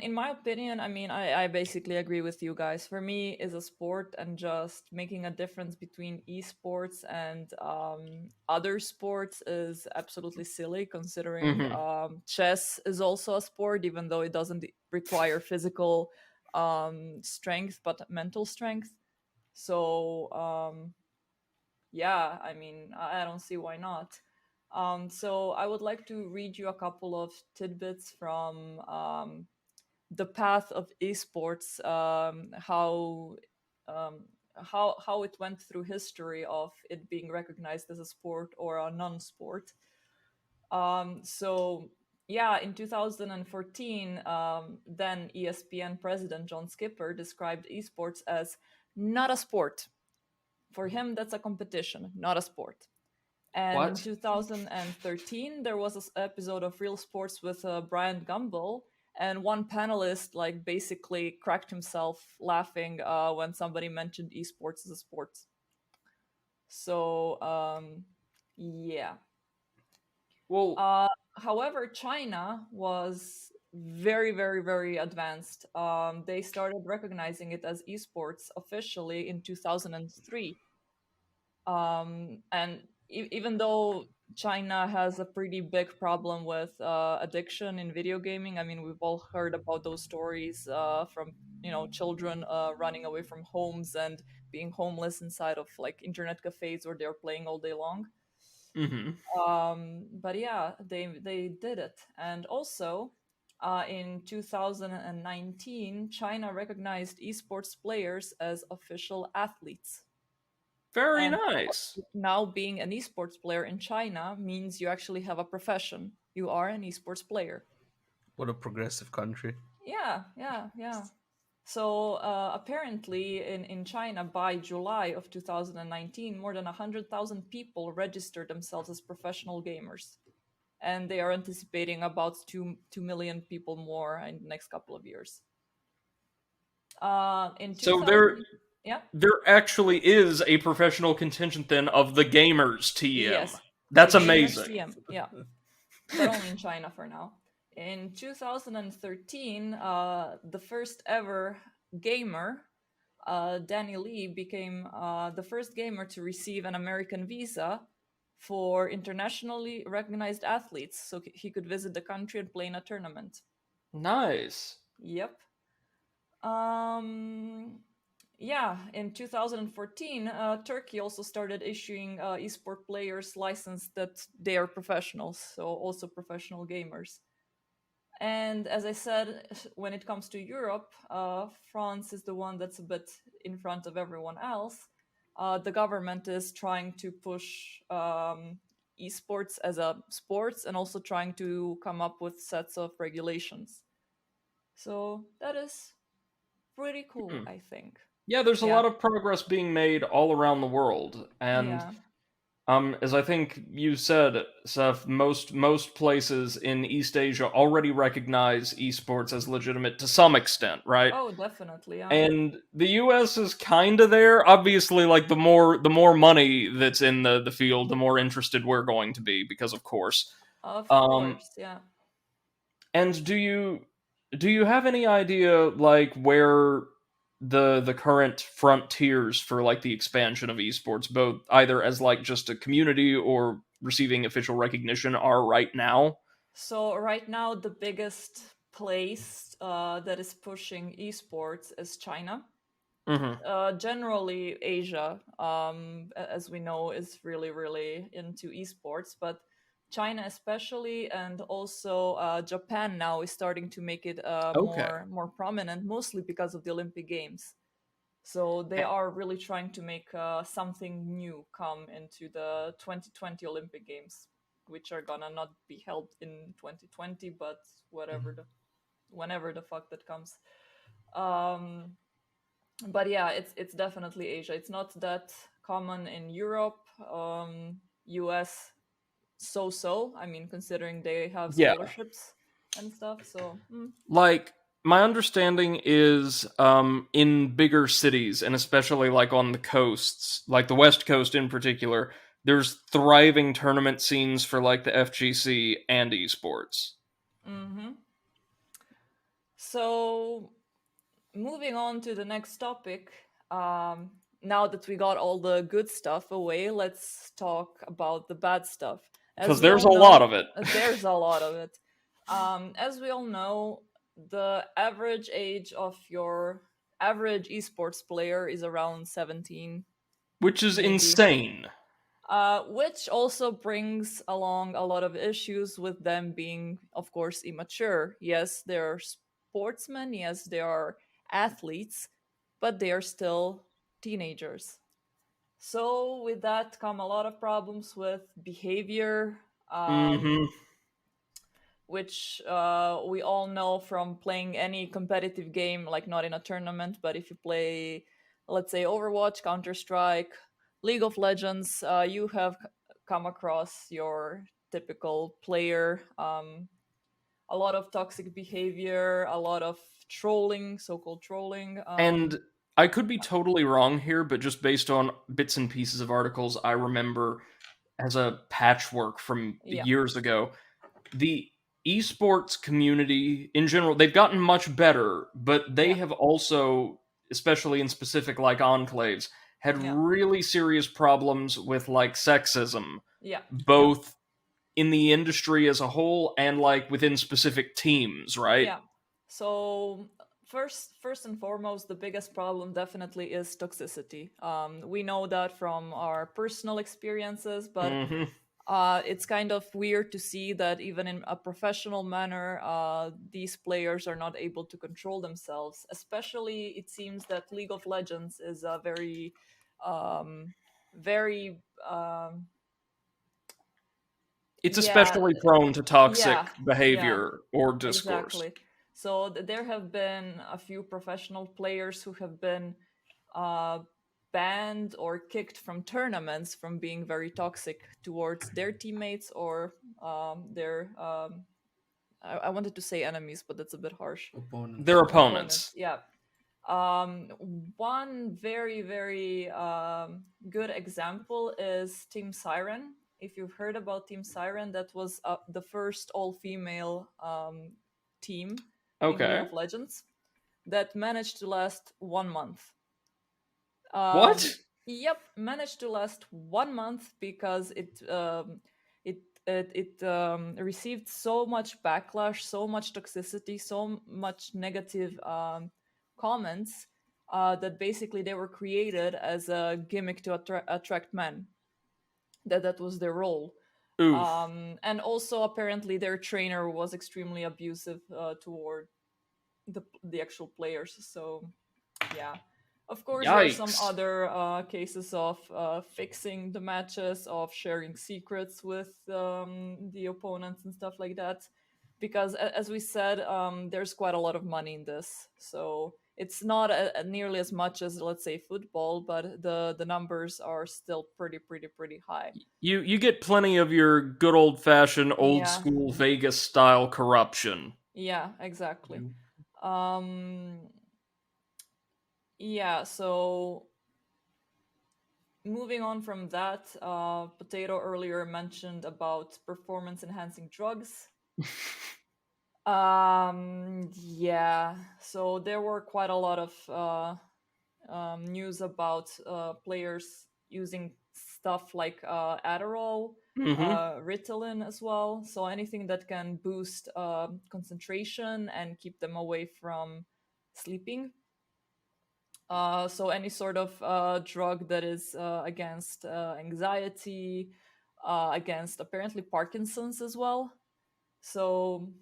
In my opinion, I mean, I basically agree with you guys. For me, is a sport, and just making a difference between esports and other sports is absolutely silly, considering Hmm. chess is also a sport, even though it doesn't require physical strength, but mental strength. So, yeah, I mean, I don't see why not. So, I would like to read you a couple of tidbits from the path of esports, how it went through history of it being recognized as a sport or a non-sport. So yeah, in 2014, then ESPN president John Skipper described esports as not a sport. For him, that's a competition, not a sport. And in What? 2013, there was this episode of Real Sports with Brian Gumbel, and one panelist like basically cracked himself laughing when somebody mentioned esports as a sport. So yeah. Well, However, China was very, very, very advanced. They started recognizing it as esports officially in 2003. And even though China has a pretty big problem with addiction in video gaming, I mean, we've all heard about those stories from children running away from homes and being homeless inside of like internet cafes where they're playing all day long. hmm But yeah, they did it, and also in 2019, China recognized esports players as official athletes. very And nice. now being an esports player in China means you actually have a profession. You are an esports player. What a progressive country. Yeah, yeah, yeah. So apparently, in China, by July of 2019, more than 100,000 people registered themselves as professional gamers, and they are anticipating about 2 million people more in the next couple of years. In So there 2000, yeah, there actually is a professional contingent then of the gamers TM. yes, the That's gamers amazing. TM, yeah, but only in China for now. In 2013, the first ever gamer, Danny Lee, became the first gamer to receive an American visa for internationally recognized athletes, so he could visit the country and play in a tournament. Nice. Yep. Um, yeah, in 2014, Turkey also started issuing esport players license that they are professionals, so also professional gamers. And as I said, when it comes to Europe, France is the one that's a bit in front of everyone else. The government is trying to push esports as a sports and also trying to come up with sets of regulations. So that is pretty cool, Hmm. I think. Yeah, there's a Yeah, lot of progress being made all around the world, and yeah. as I think you said, Seth, most places in East Asia already recognize esports as legitimate to some extent, right? Oh, definitely. Yeah. And the US is kind of there. Obviously, like the more money that's in the field, the more interested we're going to be because of course. Of Um course. Yeah. and do you have any idea like where the current frontiers for like the expansion of esports, both either as like just a community or receiving official recognition, are right now? So right now, the biggest place that is pushing esports is China. Hmm. Generally, Asia, as we know, is really, really into esports, but China especially, and also Japan now is starting to make it Okay. more prominent, mostly because of the Olympic Games. So they are really trying to make something new come into the 2020 Olympic Games, which are gonna not be held in 2020, but whenever the fuck that comes. Um, but yeah, it's definitely Asia. It's not that common in Europe, US, so. I mean, considering they have Yeah. scholarships and stuff. So Like my understanding is in bigger cities and especially like on the coasts, like the West Coast in particular, there's thriving tournament scenes for like the FGC and esports. hmm so moving on to the next topic. Now that we got all the good stuff away, let's talk about the bad stuff. As Because we there's all a lot know, of it. there's a lot of it. As we all know, the average age of your average esports player is around 17, Which is maybe. insane. Which also brings along a lot of issues with them being, of course, immature. Yes, they're sportsmen, yes, they are athletes, but they are still teenagers. So, with that come a lot of problems with behavior, Hmm. which we all know from playing any competitive game, like not in a tournament, but if you play, let's say, Overwatch, Counter Strike, League of Legends, you have come across your typical player. A lot of toxic behavior, a lot of trolling, so-called trolling. And I could be totally wrong here, but just based on bits and pieces of articles I remember as a patchwork from Yeah, years ago, the esports community in general, they've gotten much better, but they yeah, have also, especially in specific like enclaves, had yeah, really serious problems with like sexism, yeah, yeah. both in the industry as a whole and like within specific teams, right? Yeah. So first and foremost, the biggest problem definitely is toxicity. We know that from our personal experiences, but Hmm. it's kind of weird to see that even in a professional manner, these players are not able to control themselves. Especially, it seems that League of Legends is a um, very, It's yeah, especially prone to yeah, toxic yeah. behavior or discourse. Exactly. So there have been a few professional players who have been uh, banned or kicked from tournaments from being very toxic towards their teammates or their. I wanted to say enemies, but that's a bit harsh. Their Opponents. Opponents. opponents. Yeah. One very good example is Team Siren. If you've heard about Team Siren, that was the first all-female team in League Okay. of Legends that managed to last 1 month. What? Yep, managed to last 1 month because it received so much backlash, so much toxicity, so much negative comments that basically they were created as a gimmick to attract men. That was their role. Oof. And also apparently their trainer was extremely abusive toward the actual players. So yeah. Of course, there are some Yikes. other cases of fixing the matches, of sharing secrets with the opponents and stuff like that. Because, as we said, there's quite a lot of money in this. So it's not nearly as much as, let's say, football, but the numbers are still pretty high. You get plenty of your good old fashioned old Yeah, school Vegas style corruption. yeah, exactly. You Um, yeah, so moving on from that, Potato earlier mentioned about performance enhancing drugs. Yeah, so there were quite a lot of news about players using stuff like Adderall, Hmm. Ritalin as well. So anything that can boost concentration and keep them away from sleeping. So any sort of drug that is against anxiety, against apparently Parkinson's as well. So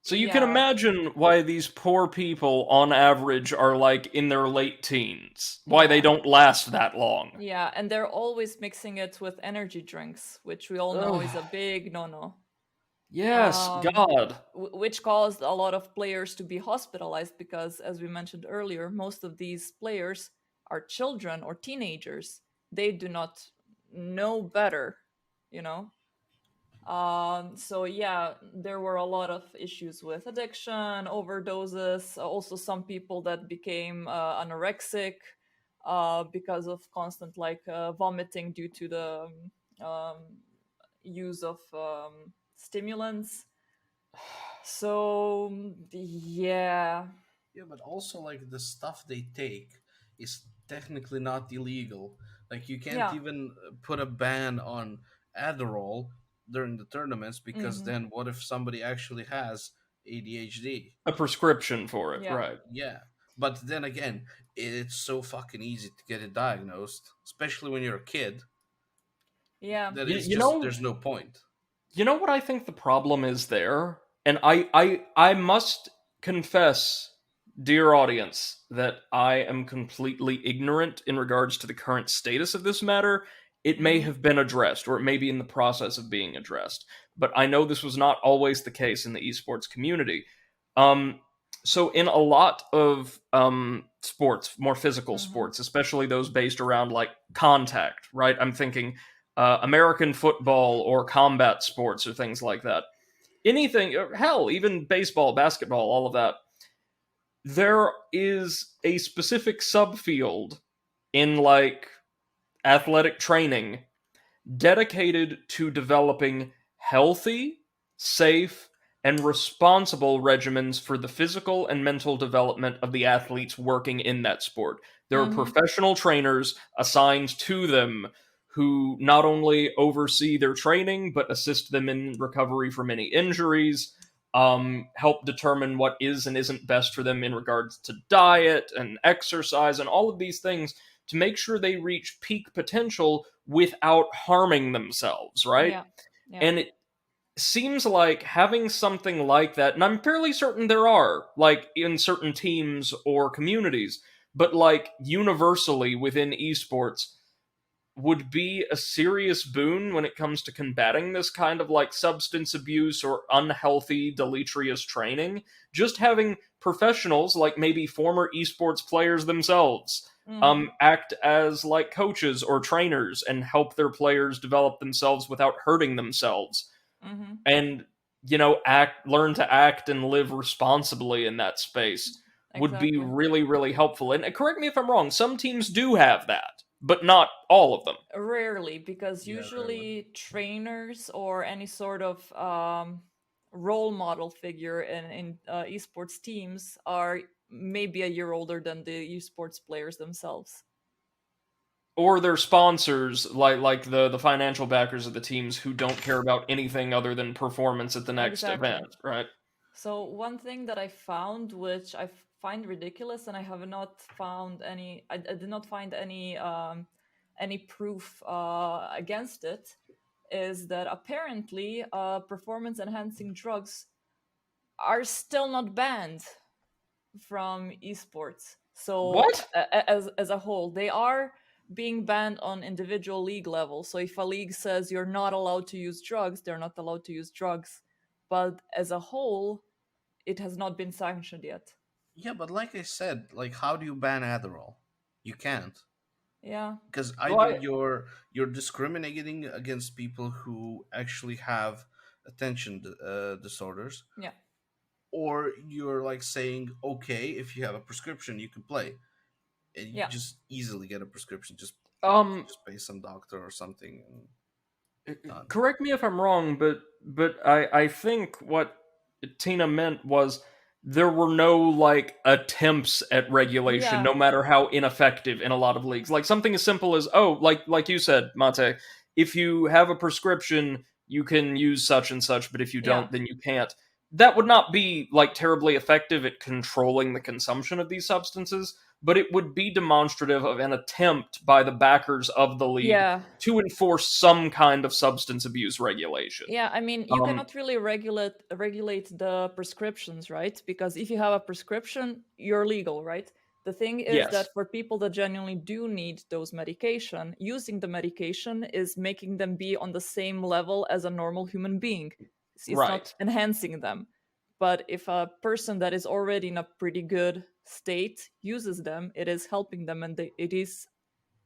So you can yeah, imagine why these poor people, on average, are like in their late teens. Why they yeah, don't last that long. yeah, and they're always mixing it with energy drinks, which we all know is a Ugh. big no-no. Yes, Um, God. which caused a lot of players to be hospitalized because, as we mentioned earlier, most of these players are children or teenagers. They do not know better, you know. So yeah, there were a lot of issues with addiction, overdoses. Also, some people that became anorexic because of constant like vomiting due to the um, use of stimulants. So yeah, Yeah, but also like the stuff they take is technically not illegal. Like you can't yeah, even put a ban on Adderall during the tournaments because hmm, then what if somebody actually has ADHD? A prescription for it, yeah, right. Yeah. But then again, it's so fucking easy to get it diagnosed, especially when you're a kid, yeah, that You, it's you just know, there's no point. you know what I think the problem is there? And I must confess, dear audience, that I am completely ignorant in regards to the current status of this matter. It may hmm, have been addressed, or it may be in the process of being addressed. But I know this was not always the case in the esports community. Um, so in a lot of sports, more physical hmm, sports, especially those based around like contact, right? I'm thinking American football or combat sports or things like that. Anything, hell, even baseball, basketball, all of that. There is a specific subfield in like athletic training dedicated to developing healthy, safe, and responsible regimens for the physical and mental development of the athletes working in that sport. There are Mm-hmm. professional trainers assigned to them who not only oversee their training but assist them in recovery from any injuries, help determine what is and isn't best for them in regards to diet and exercise and all of these things to make sure they reach peak potential without harming themselves, right? Yeah. Yeah. And it seems like having something like that, and I'm fairly certain there are, like in certain teams or communities, but like universally within esports, would be a serious boon when it comes to combating this kind of like substance abuse or unhealthy, deleterious training. Just having professionals, like maybe former esports players themselves, Mm-hmm. act as like coaches or trainers and help their players develop themselves without hurting themselves. Mm-hmm. And, learn to act and live responsibly in that space would be Exactly. really, really helpful. And correct me if I'm wrong, some teams do have that, but not all of them. Rarely, because Yeah, really. usually trainers or any sort of role model figure in esports teams are maybe a year older than the esports players themselves. Or their sponsors, like the financial backers of the teams who don't care about anything other than performance at the next Exactly. event, right? So one thing that I found, which I find ridiculous, and I have not found any, I did not find any proof against it, is that apparently performance enhancing drugs are still not banned from esports. So What? as a whole, they are being banned on individual league level. So if a league says you're not allowed to use drugs, they're not allowed to use drugs. But as a whole, it has not been sanctioned yet. Yeah, but like I said, like how do you ban Adderall? You can't, Yeah, because Well, either you're discriminating against people who actually have attention disorders, yeah, or you're like saying, okay, if you have a prescription, you can play, and you yeah, just easily get a prescription. um, Just pay some doctor or something and done. correct me if I'm wrong, but I think what Tina meant was there were no like attempts at regulation, yeah, no matter how ineffective in a lot of leagues. Like something as simple as, oh, like you said, Mate, if you have a prescription, you can use such and such, but if you yeah, don't, then you can't. That would not be like terribly effective at controlling the consumption of these substances, but it would be demonstrative of an attempt by the backers of the league yeah. to enforce some kind of substance abuse regulation. Yeah, I mean, you Um, cannot really regulate the prescriptions, right? Because if you have a prescription, you're legal, right? The thing is that yes, for people that genuinely do need those medication, using the medication is making them be on the same level as a normal human being. It's not right. enhancing them. But if a person that is already in a pretty good state uses them, it is helping them and it is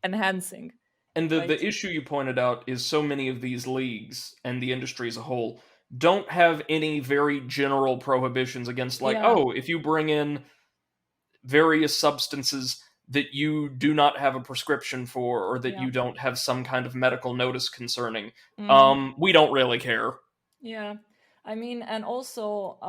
enhancing, And the right? issue you pointed out is so many of these leagues and the industry as a whole don't have any very general prohibitions against, like, Yeah, oh, if you bring in various substances that you do not have a prescription for or that yeah. you don't have some kind of medical notice concerning, Hmm. we don't really care. Yeah, I mean, and also,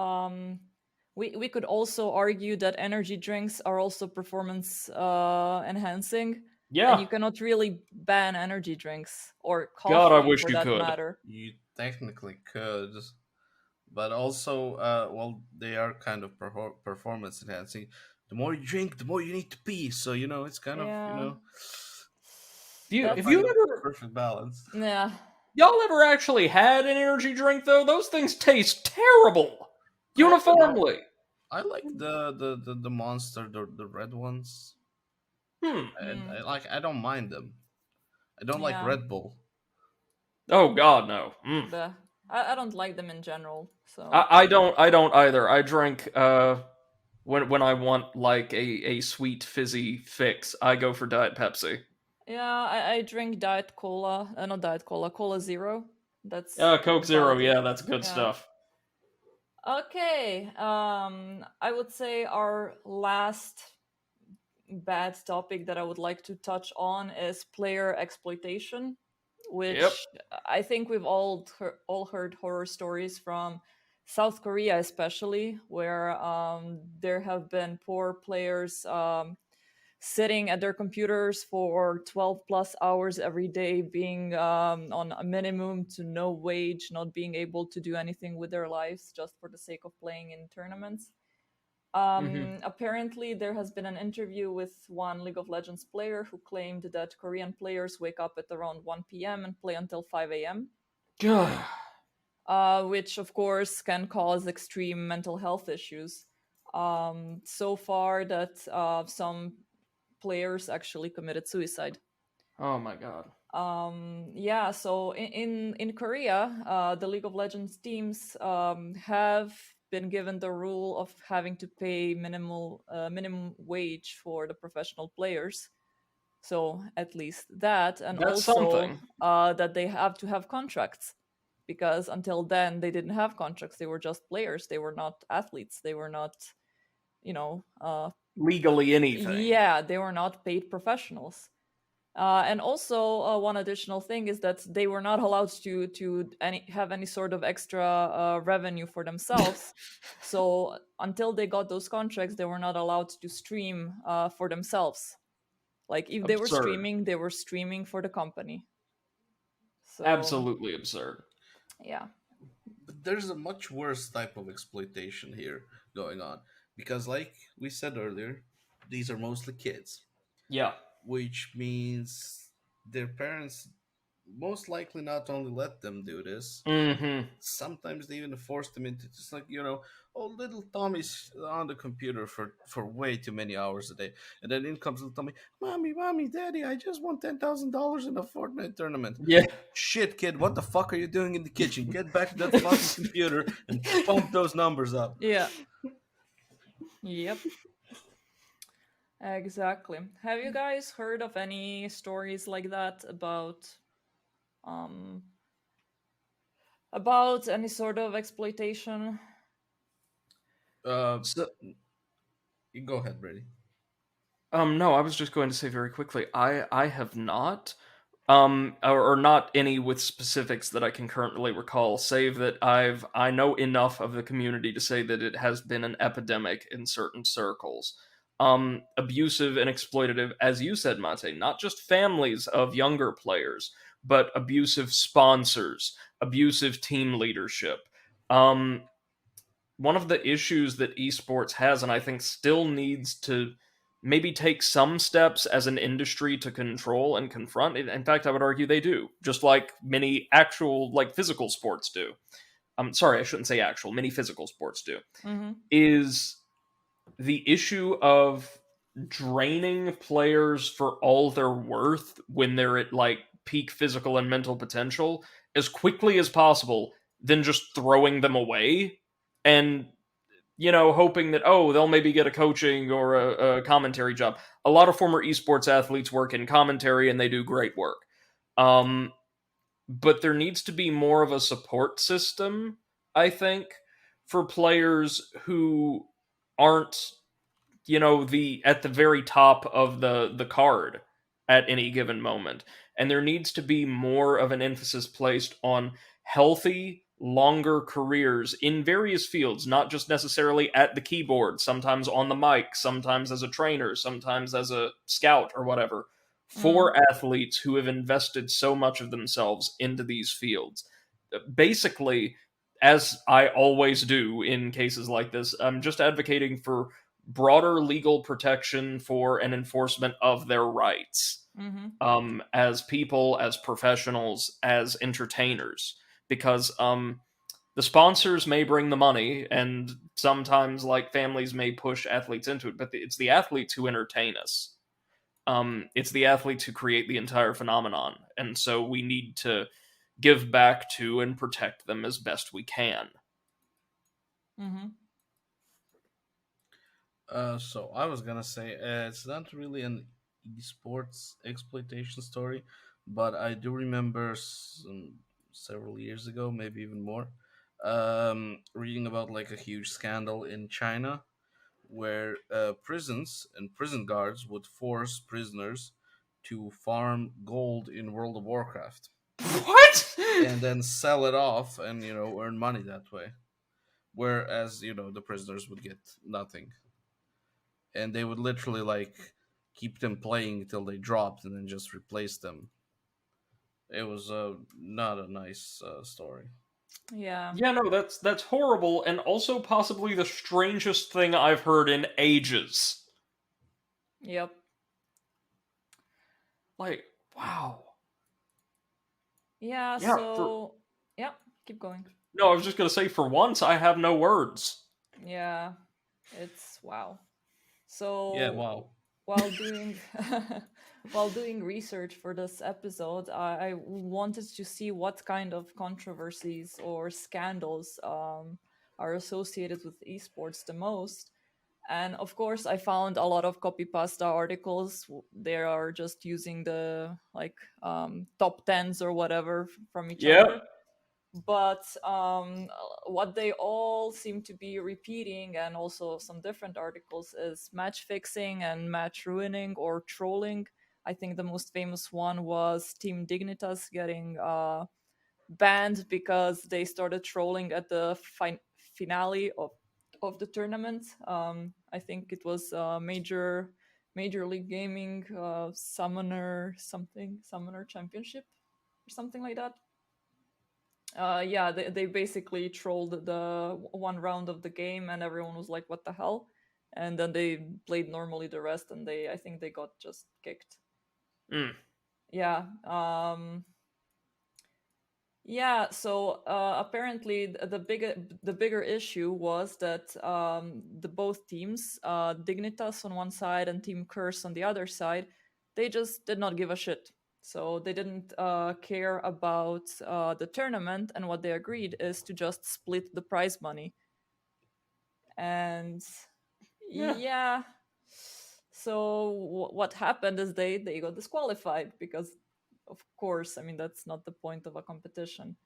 we could also argue that energy drinks are also performance enhancing, and Yeah, you cannot really ban energy drinks or God, I coffee wish for you that could. matter. You technically could, but also, well, they are kind of performance enhancing. The more you drink, the more you need to pee. So it's kind of Yeah, gotta Have that's find you the ever, perfect balance. yeah, y'all ever actually had an energy drink though? Those things taste terrible. I don't know. Uniformly. I like the monster, the red ones. Hmm. mm, I don't mind them. I don't like yeah, Red Bull. Oh God, no. Mm. but I don't like them in general. So I don't either. I drink when I want like a sweet fizzy fix, I go for Diet Pepsi. Yeah, I drink Diet Cola. Not Diet Cola, Cola Zero. That's Coke Zero, about it. yeah, that's good Yeah. stuff. Okay. I would say our last bad topic that I would like to touch on is player exploitation, Yep. which I think we've all heard horror stories from South Korea, especially, where there have been poor players sitting at their computers for 12 plus hours every day, being on a minimum to no wage, not being able to do anything with their lives just for the sake of playing in tournaments. Hmm. Apparently, there has been an interview with one League of Legends player who claimed that Korean players wake up at around 1 p.m. and play until 5 a.m., which of course can cause extreme mental health issues. So far, that some players actually committed suicide. Oh my god. Yeah, so in Korea, the League of Legends teams have been given the rule of having to pay minimum wage for the professional players. So at least that, and That's also something. that they have to have contracts, because until then they didn't have contracts. They were just players. They were not athletes. They were not, you know, Legally anything. yeah, they were not paid professionals. And also, one additional thing is that they were not allowed to have any sort of extra revenue for themselves. So until they got those contracts, they were not allowed to stream for themselves. Like if Absurd. they were streaming for the company. So Absolutely absurd. yeah. But there's a much worse type of exploitation here going on because, like we said earlier, these are mostly kids, Yeah. which means their parents most likely not only let them do this, Hmm. sometimes they even force them into just like, oh, little Tommy's on the computer for way too many hours a day, and then in comes little Tommy, mommy, daddy, I just won $10,000 in a Fortnite tournament. Yeah. Shit, kid, what the fuck are you doing in the kitchen? Get back to that fucking computer and pump those numbers up. Yeah. Yep. Exactly. Have you guys heard of any stories like that um about any sort of exploitation? uh So, you go ahead, Brady. no, I was just going to say very quickly. I have not, or not any with specifics that I can currently recall. Save that I know enough of the community to say that it has been an epidemic in certain circles. Abusive and exploitative, as you said, Mate. Not just families of younger players, but abusive sponsors, abusive team leadership. Um, One of the issues that esports has, and I think still needs to maybe take some steps as an industry to control and confront. In fact, I would argue they do, just like many actual, like physical sports do. I'm sorry, I shouldn't say actual, many physical sports do. Mm-hmm. Is the issue of draining players for all their worth when they're at like peak physical and mental potential as quickly as possible, then just throwing them away and hoping that, oh, they'll maybe get a coaching or a commentary job. A lot of former esports athletes work in commentary and they do great work. Um, but there needs to be more of a support system, I think, for players who aren't, the at the very top of the card at any given moment. And there needs to be more of an emphasis placed on healthy longer careers in various fields, not just necessarily at the keyboard, sometimes on the mic, sometimes as a trainer, sometimes as a scout or whatever, Mm. for athletes who have invested so much of themselves into these fields. Basically, as I always do in cases like this, I'm just advocating for broader legal protection for an enforcement of their rights, Mm-hmm. as people, as professionals, as entertainers. Because the sponsors may bring the money, and sometimes like families may push athletes into it, but it's the athletes who entertain us. It's the athletes who create the entire phenomenon, and so we need to give back to and protect them as best we can. Mm-hmm. So I was gonna say it's not really an esports exploitation story, but I do remember several years ago, maybe even more, reading about like a huge scandal in China where prisons and prison guards would force prisoners to farm gold in World of Warcraft What? and then sell it off and earn money that way. Whereas the prisoners would get nothing, and they would literally like keep them playing until they dropped and then just replace them. It was not a nice story. Yeah. Yeah, no, that's horrible, and also possibly the strangest thing I've heard in ages. Yep. Like, wow. Yeah. Yeah, for So yeah, keep going. no, I was just gonna say, for once, I have no words. Yeah, it's wow. Yeah, So wow. while doing while doing research for this episode, I wanted to see what kind of controversies or scandals are associated with esports the most. And of course, I found a lot of copy pasta articles. They are just using the like top tens or whatever from each Yep, other. But what they all seem to be repeating, and also some different articles, is match fixing and match ruining or trolling. I think the most famous one was Team Dignitas getting banned because they started trolling at the finale of the tournament. I think it was Major League Gaming Summoner Championship or something like that. Yeah, they basically trolled the one round of the game, and everyone was like, "What the hell?" And then they played normally the rest, and I think they got just kicked. mm, Yeah. Yeah, so apparently the bigger issue was that the both teams, Dignitas on one side and Team Curse on the other side, they just did not give a shit. So they didn't care about the tournament, and what they agreed is to just split the prize money. And yeah, yeah, so what happened is they got disqualified because, of course, I mean that's not the point of a competition.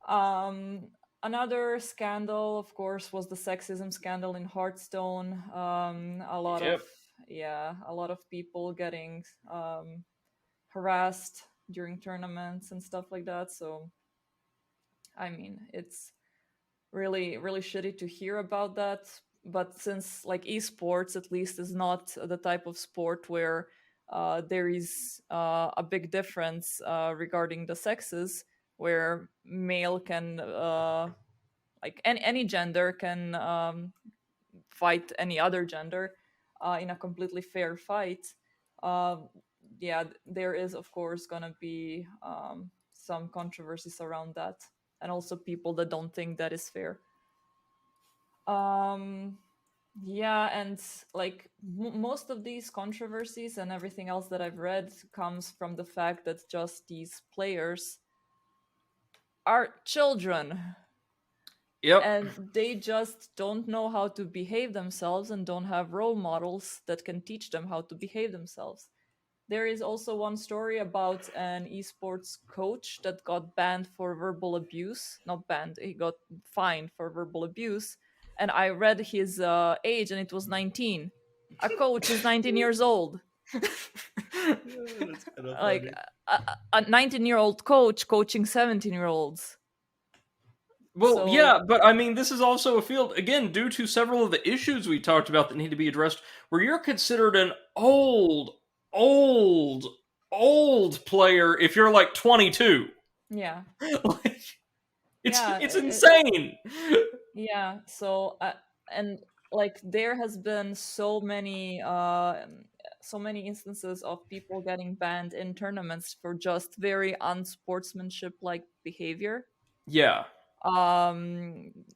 Um, Another scandal, of course, was the sexism scandal in Hearthstone. yep, A lot of people getting harassed during tournaments and stuff like that. So, I mean, it's really shitty to hear about that. But since like esports, at least, is not the type of sport where there is a big difference regarding the sexes, where male can like any gender can fight any other gender in a completely fair fight. Uh, yeah, there is of course gonna be some controversies around that, and also people that don't think that is fair. Um, yeah, and like most of these controversies and everything else that I've read comes from the fact that just these players are children, yep, and they just don't know how to behave themselves and don't have role models that can teach them how to behave themselves. There is also one story about an esports coach that got banned for verbal abuse. Not banned, he got fined for verbal abuse. And I read his age, and it was 19. A coach is 19 years old. That's kind of Like funny. a 19-year-old coach coaching 17-year-olds. Well, So yeah, but I mean, this is also a field, again, due to several of the issues we talked about that need to be addressed, where you're considered an old, old player if you're like 22. yeah, Like, yeah. it's insane. Yeah, so and like there has been so many instances of people getting banned in tournaments for just very unsportsmanship like behavior. Yeah,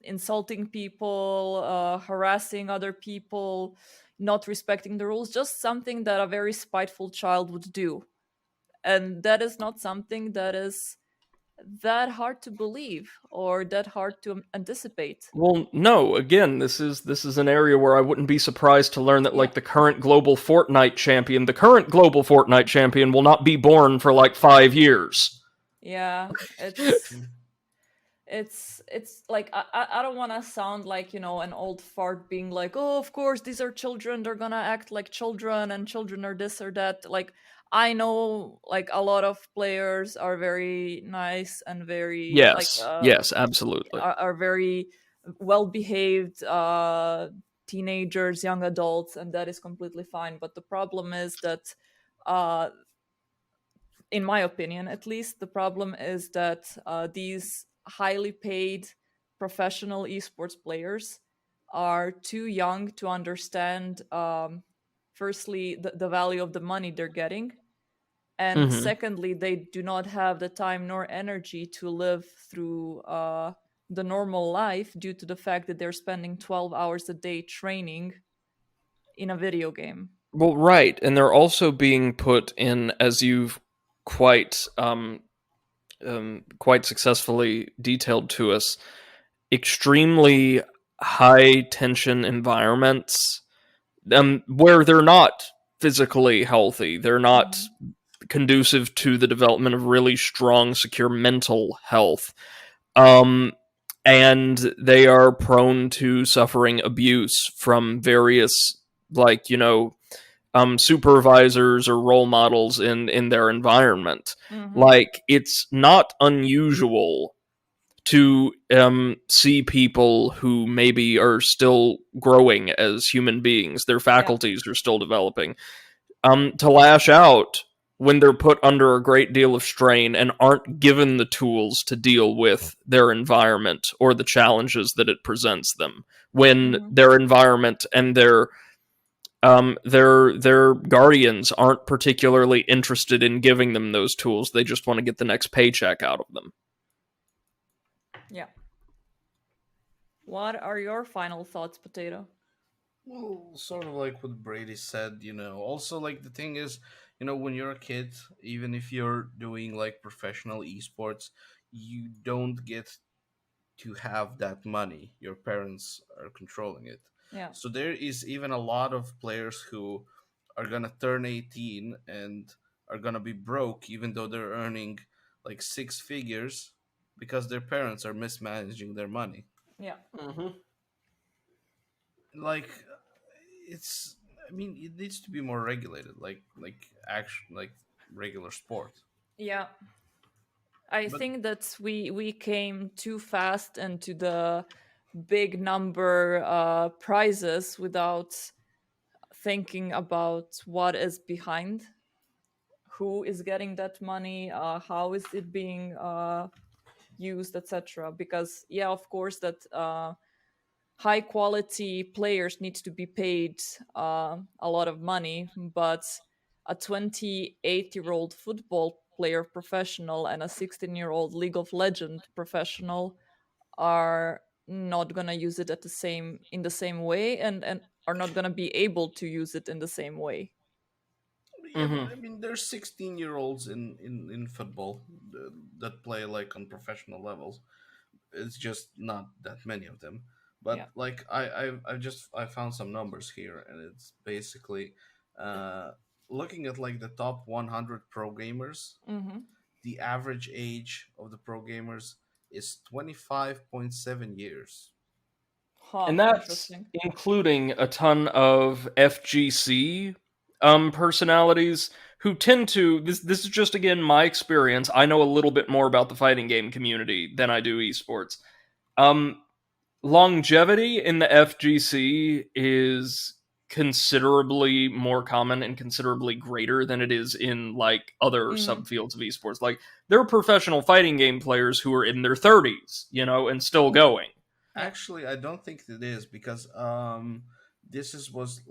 Insulting people, harassing other people, not respecting the rules, just something that a very spiteful child would do. And that is not something that is that hard to believe or that hard to anticipate. Well, no. Again, this is an area where I wouldn't be surprised to learn that Yeah. like the current global Fortnite champion will not be born for like 5 years. Yeah, it's like I don't want to sound like, an old fart being like, oh, of course these are children, they're gonna act like children, and children are this or that. Like, I know, like, a lot of players are very nice and very, like, Yes, yes, absolutely. are very well behaved teenagers, young adults, and that is completely fine. But the problem is that, uh in my opinion at least, the problem is that these highly paid professional esports players are too young to understand, firstly, the value of the money they're getting, and Hmm. secondly, they do not have the time nor energy to live through the normal life, due to the fact that they're spending 12 hours a day training in a video game. Well, right, and they're also being put in, as you've quite quite successfully detailed to us, extremely high tension environments, where they're not physically healthy. They're not Hmm. conducive to the development of really strong, secure mental health. Um, and they are prone to suffering abuse from various, like, supervisors or role models in their environment. Hmm. Like, it's not unusual to see people who maybe are still growing as human beings, their Yeah. faculties are still developing, to lash out when they're put under a great deal of strain and aren't given the tools to deal with their environment or the challenges that it presents them. When Hmm. their environment and their guardians aren't particularly interested in giving them those tools, they just want to get the next paycheck out of them. Yeah. What are your final thoughts, Potato? Well, sort of like what Brady said, Also, like, the thing is, when you're a kid, even if you're doing like professional esports, you don't get to have that money. Your parents are controlling it. Yeah. So there is even a lot of players who are gonna turn 18 and are gonna be broke, even though they're earning like six figures because their parents are mismanaging their money. Yeah. Mm-hmm. Like, it's, I mean, it needs to be more regulated, like action, like regular sport. Yeah. I But think that we came too fast into the big number prizes without thinking about what is behind, who is getting that money, how is it being used, etc. Because, yeah, of course, that high quality players need to be paid a lot of money, but a 28-year-old football player professional and a 16-year-old League of Legend professional are not going to use it at the same in the same way, and are not going to be able to use it in the same way. yeah, but Mm-hmm. I mean, there's 16-year-olds in football that play like on professional levels. It's just not that many of them. But Yeah. like, I found some numbers here, and it's basically uh looking at like the top 100 pro gamers. Hmm. The average age of the pro gamers is 25.7 years. Huh, And that's interesting. including a ton of FGC personalities who tend to, this is just again my experience. I know a little bit more about the fighting game community than I do esports. Um Longevity in the FGC is considerably more common and considerably greater than it is in like other Hmm. subfields of esports. Like, there are professional fighting game players who are in their 30s, and still going. Yeah. Actually, I don't think it is, because this is was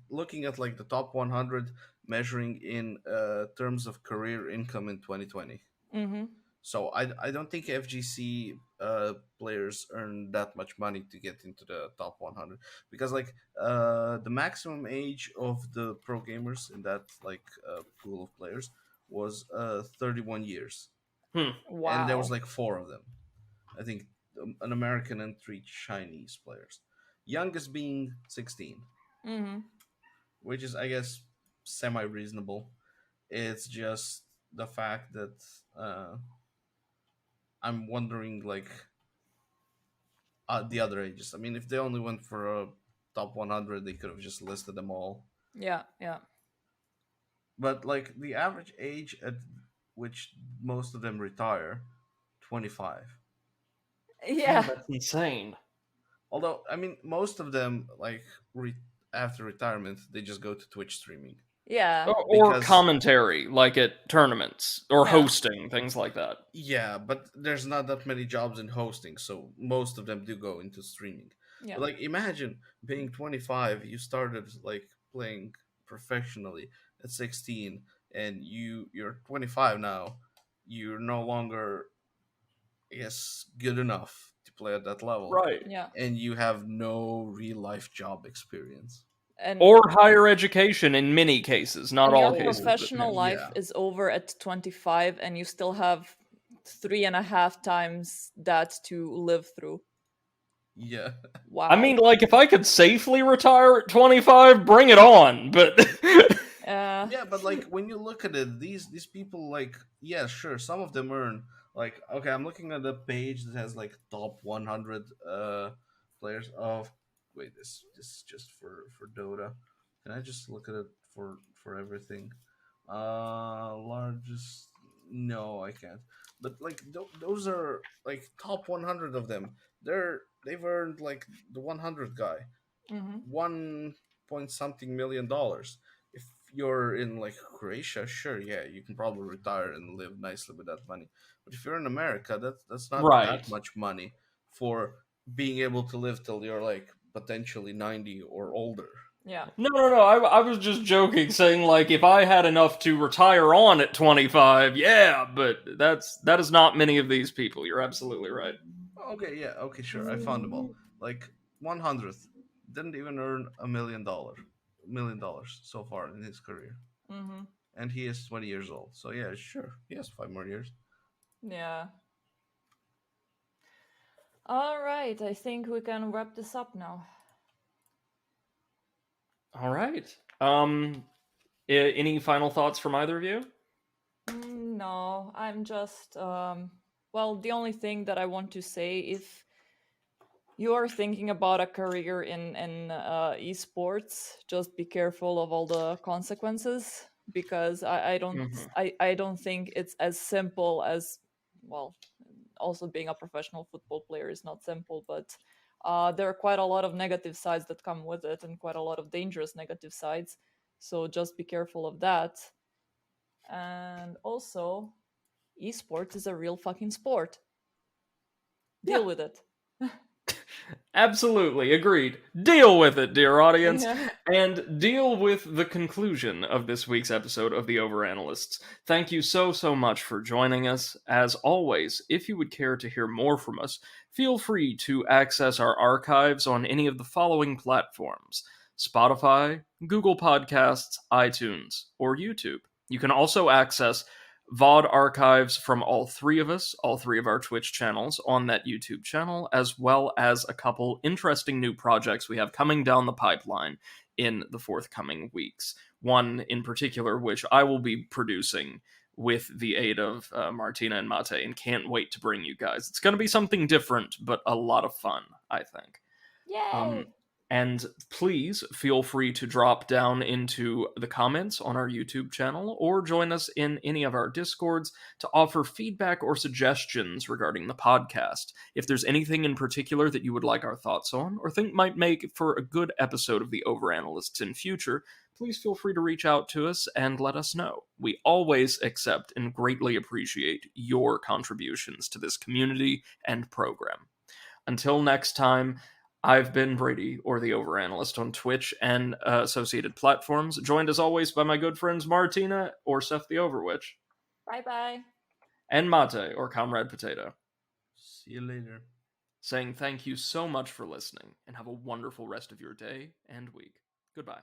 looking at like the top 100, measuring in terms of career income in 2020. Hmm. So I don't think FGC players earn that much money to get into the top 100, because like the maximum age of the pro gamers in that like pool of players was 31 years. Hmm. and there was Wow. like four of them. I think an American and three Chinese players. Youngest being 16, Mm-hmm. which is, I guess, semi reasonable. It's just the fact that I'm wondering, like, the other ages. I mean, if they only went for a top 100, they could have just listed them all. Yeah, yeah. But like the average age at which most of them retire, 25. Man, Yeah, that's insane. Although, I mean, most of them, like, after retirement, they just go to Twitch streaming. yeah, Or Because, commentary, like at tournaments, or yeah, hosting, things like that. yeah, but there's not that many jobs in hosting, so most of them do go into streaming. yeah. But, like, imagine being 25, you started, like, playing professionally at 16, and you're 25 now. You're no longer, I guess, good enough to play at that level, Right. Yeah. and you have no real life job experience. And Or higher education in many cases, not and all your cases, but professional many. life Yeah, is over at 25 and you still have 3.5 times that to live through. yeah. I mean, Wow. like, if I could safely retire at 25, bring it on, but. Uh, Yeah, but like when you look at it, these people, like, yeah, sure, some of them earn, like, okay, I'm looking at a page that has like top 100 players of, wait, this is just for Dota. Can I just look at it for everything? Largest, no, I can't. But like those are like top 100 of them. They've earned like the 100 guy mhm. 1 point something million dollars. If you're in like Croatia, sure, yeah, you can probably retire and live nicely with that money. But if you're in America, that's not that Right. much money for being able to live till you're like potentially 90 or older. Yeah. No, no, no. I was just joking, saying, like, if I had enough to retire on at 25, yeah, but that is not many of these people. You're absolutely right. Okay, yeah, okay, sure, I found them all. Like 100th didn't even earn $1 million so far in his career, Mhm. and he is 20 years old. So yeah, sure, he has 5 more years. Yeah. All right, I think we can wrap this up now. All right. Any final thoughts from either of you? No, I'm just well, the only thing that I want to say, if you are thinking about a career in esports, just be careful of all the consequences, because Hmm. I don't think it's as simple as, well, also being a professional football player is not simple, but there are quite a lot of negative sides that come with it, and quite a lot of dangerous negative sides. So just be careful of that. And also, esports is a real fucking sport. Yeah, Deal with it. absolutely. Agreed. Deal with it, dear audience, Yeah. and deal with the conclusion of this week's episode of the Overanalysts. Thank you so, so much for joining us. As always, if you would care to hear more from us, feel free to access our archives on any of the following platforms: Spotify, Google Podcasts, iTunes, or YouTube. You can also access VOD archives from all three of us, all three of our Twitch channels on that YouTube channel, as well as a couple interesting new projects we have coming down the pipeline in the forthcoming weeks. One in particular, which I will be producing with the aid of Martina and Mate, and can't wait to bring you guys. It's going to be something different, but a lot of fun, I think. Um, Yay! and please feel free to drop down into the comments on our YouTube channel or join us in any of our Discords to offer feedback or suggestions regarding the podcast. If there's anything in particular that you would like our thoughts on or think might make for a good episode of the Overanalysts in future, please feel free to reach out to us and let us know. We always accept and greatly appreciate your contributions to this community and program. Until next time, I've been Brady, or the Overanalyst, on Twitch and associated platforms, joined as always by my good friends Martina, or Seth the Overwitch, Bye bye. and Mate, or Comrade Potato, See you later. saying thank you so much for listening, and have a wonderful rest of your day and week. Goodbye.